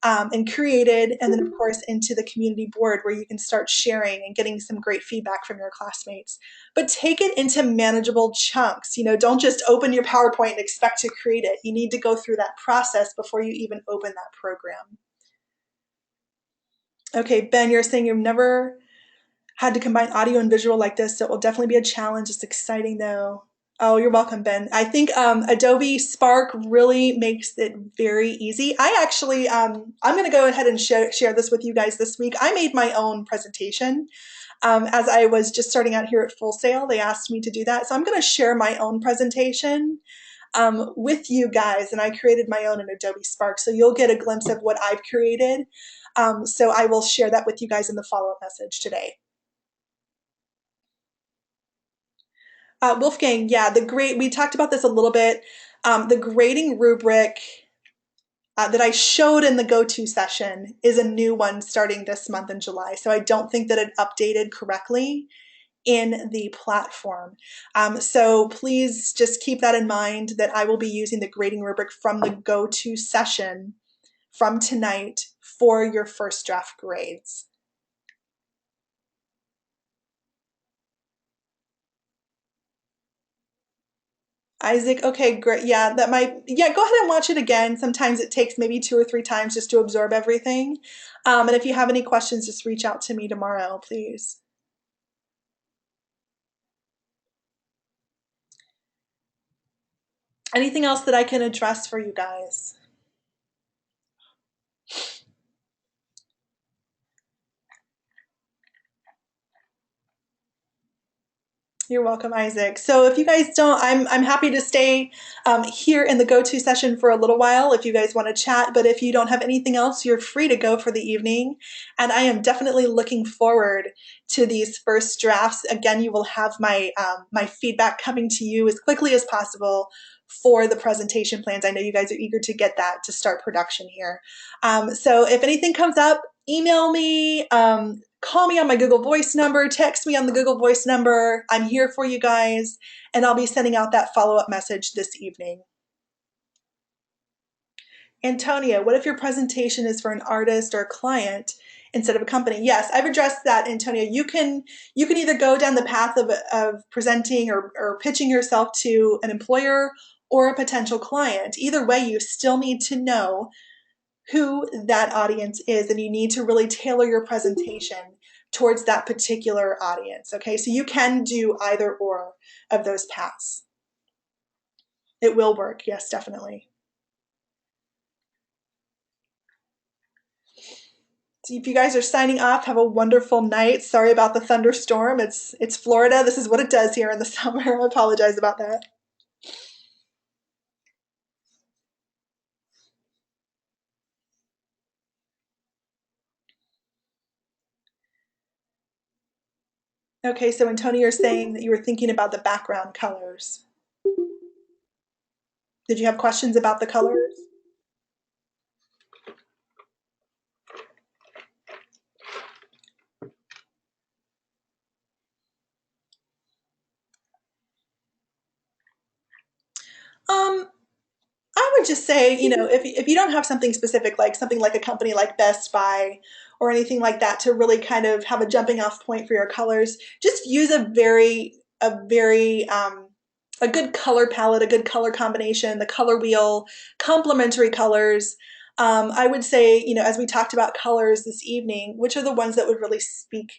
And created, and then of course into the community board where you can start sharing and getting some great feedback from your classmates. But take it into manageable chunks. Don't just open your PowerPoint and expect to create it. You need to go through that process before you even open that program. Okay, Ben, you're saying you've never had to combine audio and visual like this, so it will definitely be a challenge. It's exciting though. Oh, you're welcome, Ben. I think Adobe Spark really makes it very easy. I'm going to go ahead and share this with you guys this week. I made my own presentation. As I was just starting out here at Full Sail, they asked me to do that. So I'm going to share my own presentation with you guys, and I created my own in Adobe Spark. So you'll get a glimpse of what I've created. So I will share that with you guys in the follow-up message today. Wolfgang, yeah, we talked about this a little bit. The grading rubric that I showed in the go-to session is a new one starting this month in July. So I don't think that it updated correctly in the platform. So please just keep that in mind, that I will be using the grading rubric from the go-to session from tonight for your first draft grades. Isaac, okay, great. Yeah, go ahead and watch it again. Sometimes it takes maybe 2 or 3 times just to absorb everything. And if you have any questions, just reach out to me tomorrow, please. Anything else that I can address for you guys? You're welcome, Isaac. So if you guys don't, I'm happy to stay here in the go-to session for a little while if you guys want to chat. But if you don't have anything else, you're free to go for the evening. And I am definitely looking forward to these first drafts. Again, you will have my feedback coming to you as quickly as possible for the presentation plans. I know you guys are eager to get that to start production here. So if anything comes up, email me. Call me on my Google Voice number, text me on the Google Voice number. I'm here for you guys, and I'll be sending out that follow-up message this evening. Antonia, what if your presentation is for an artist or a client instead of a company? Yes, I've addressed that, Antonia. You can either go down the path of presenting or pitching yourself to an employer or a potential client. Either way, you still need to know who that audience is, and you need to really tailor your presentation towards that particular audience. Okay, so you can do either or of those paths. It will work. Yes, definitely. So if you guys are signing off, have a wonderful night. Sorry about the thunderstorm. It's Florida. This is what it does here in the summer. I apologize about that. Okay, so Antonio, you're saying that you were thinking about the background colors. Did you have questions about the colors? Um, I would just say, if you don't have something specific, like something like a company like Best Buy or anything like that to really kind of have a jumping off point for your colors, just use a good color palette, a good color combination, the color wheel, complementary colors. I would say, as we talked about colors this evening, which are the ones that would really speak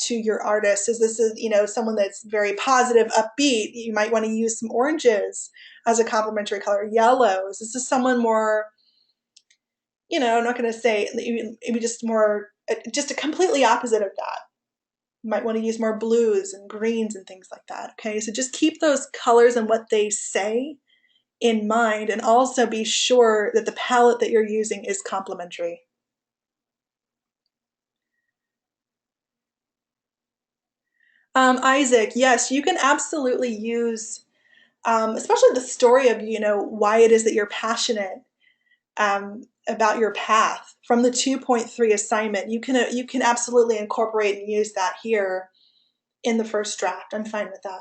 to your artist? Is this someone that's very positive, upbeat? You might want to use some oranges as a complementary color. Yellows. This is someone more, I'm not going to say maybe just more, just a completely opposite of that. You might want to use more blues and greens and things like that. Okay, so just keep those colors and what they say in mind, and also be sure that the palette that you're using is complementary. Isaac, yes, you can absolutely use, especially the story of why it is that you're passionate about your path from the 2.3 assignment. You can absolutely incorporate and use that here in the first draft. I'm fine with that.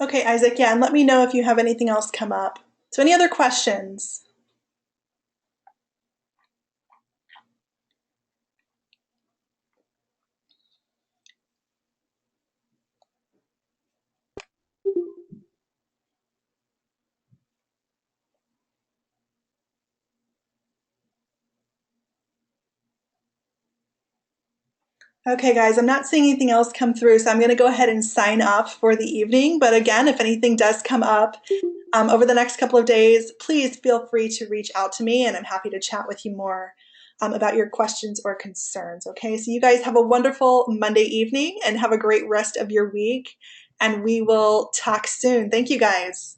Okay, Isaac, yeah, and let me know if you have anything else come up. So, any other questions? Okay, guys, I'm not seeing anything else come through, so I'm going to go ahead and sign off for the evening. But again, if anything does come up over the next couple of days, please feel free to reach out to me, and I'm happy to chat with you more about your questions or concerns. Okay, so you guys have a wonderful Monday evening and have a great rest of your week, and we will talk soon. Thank you, guys.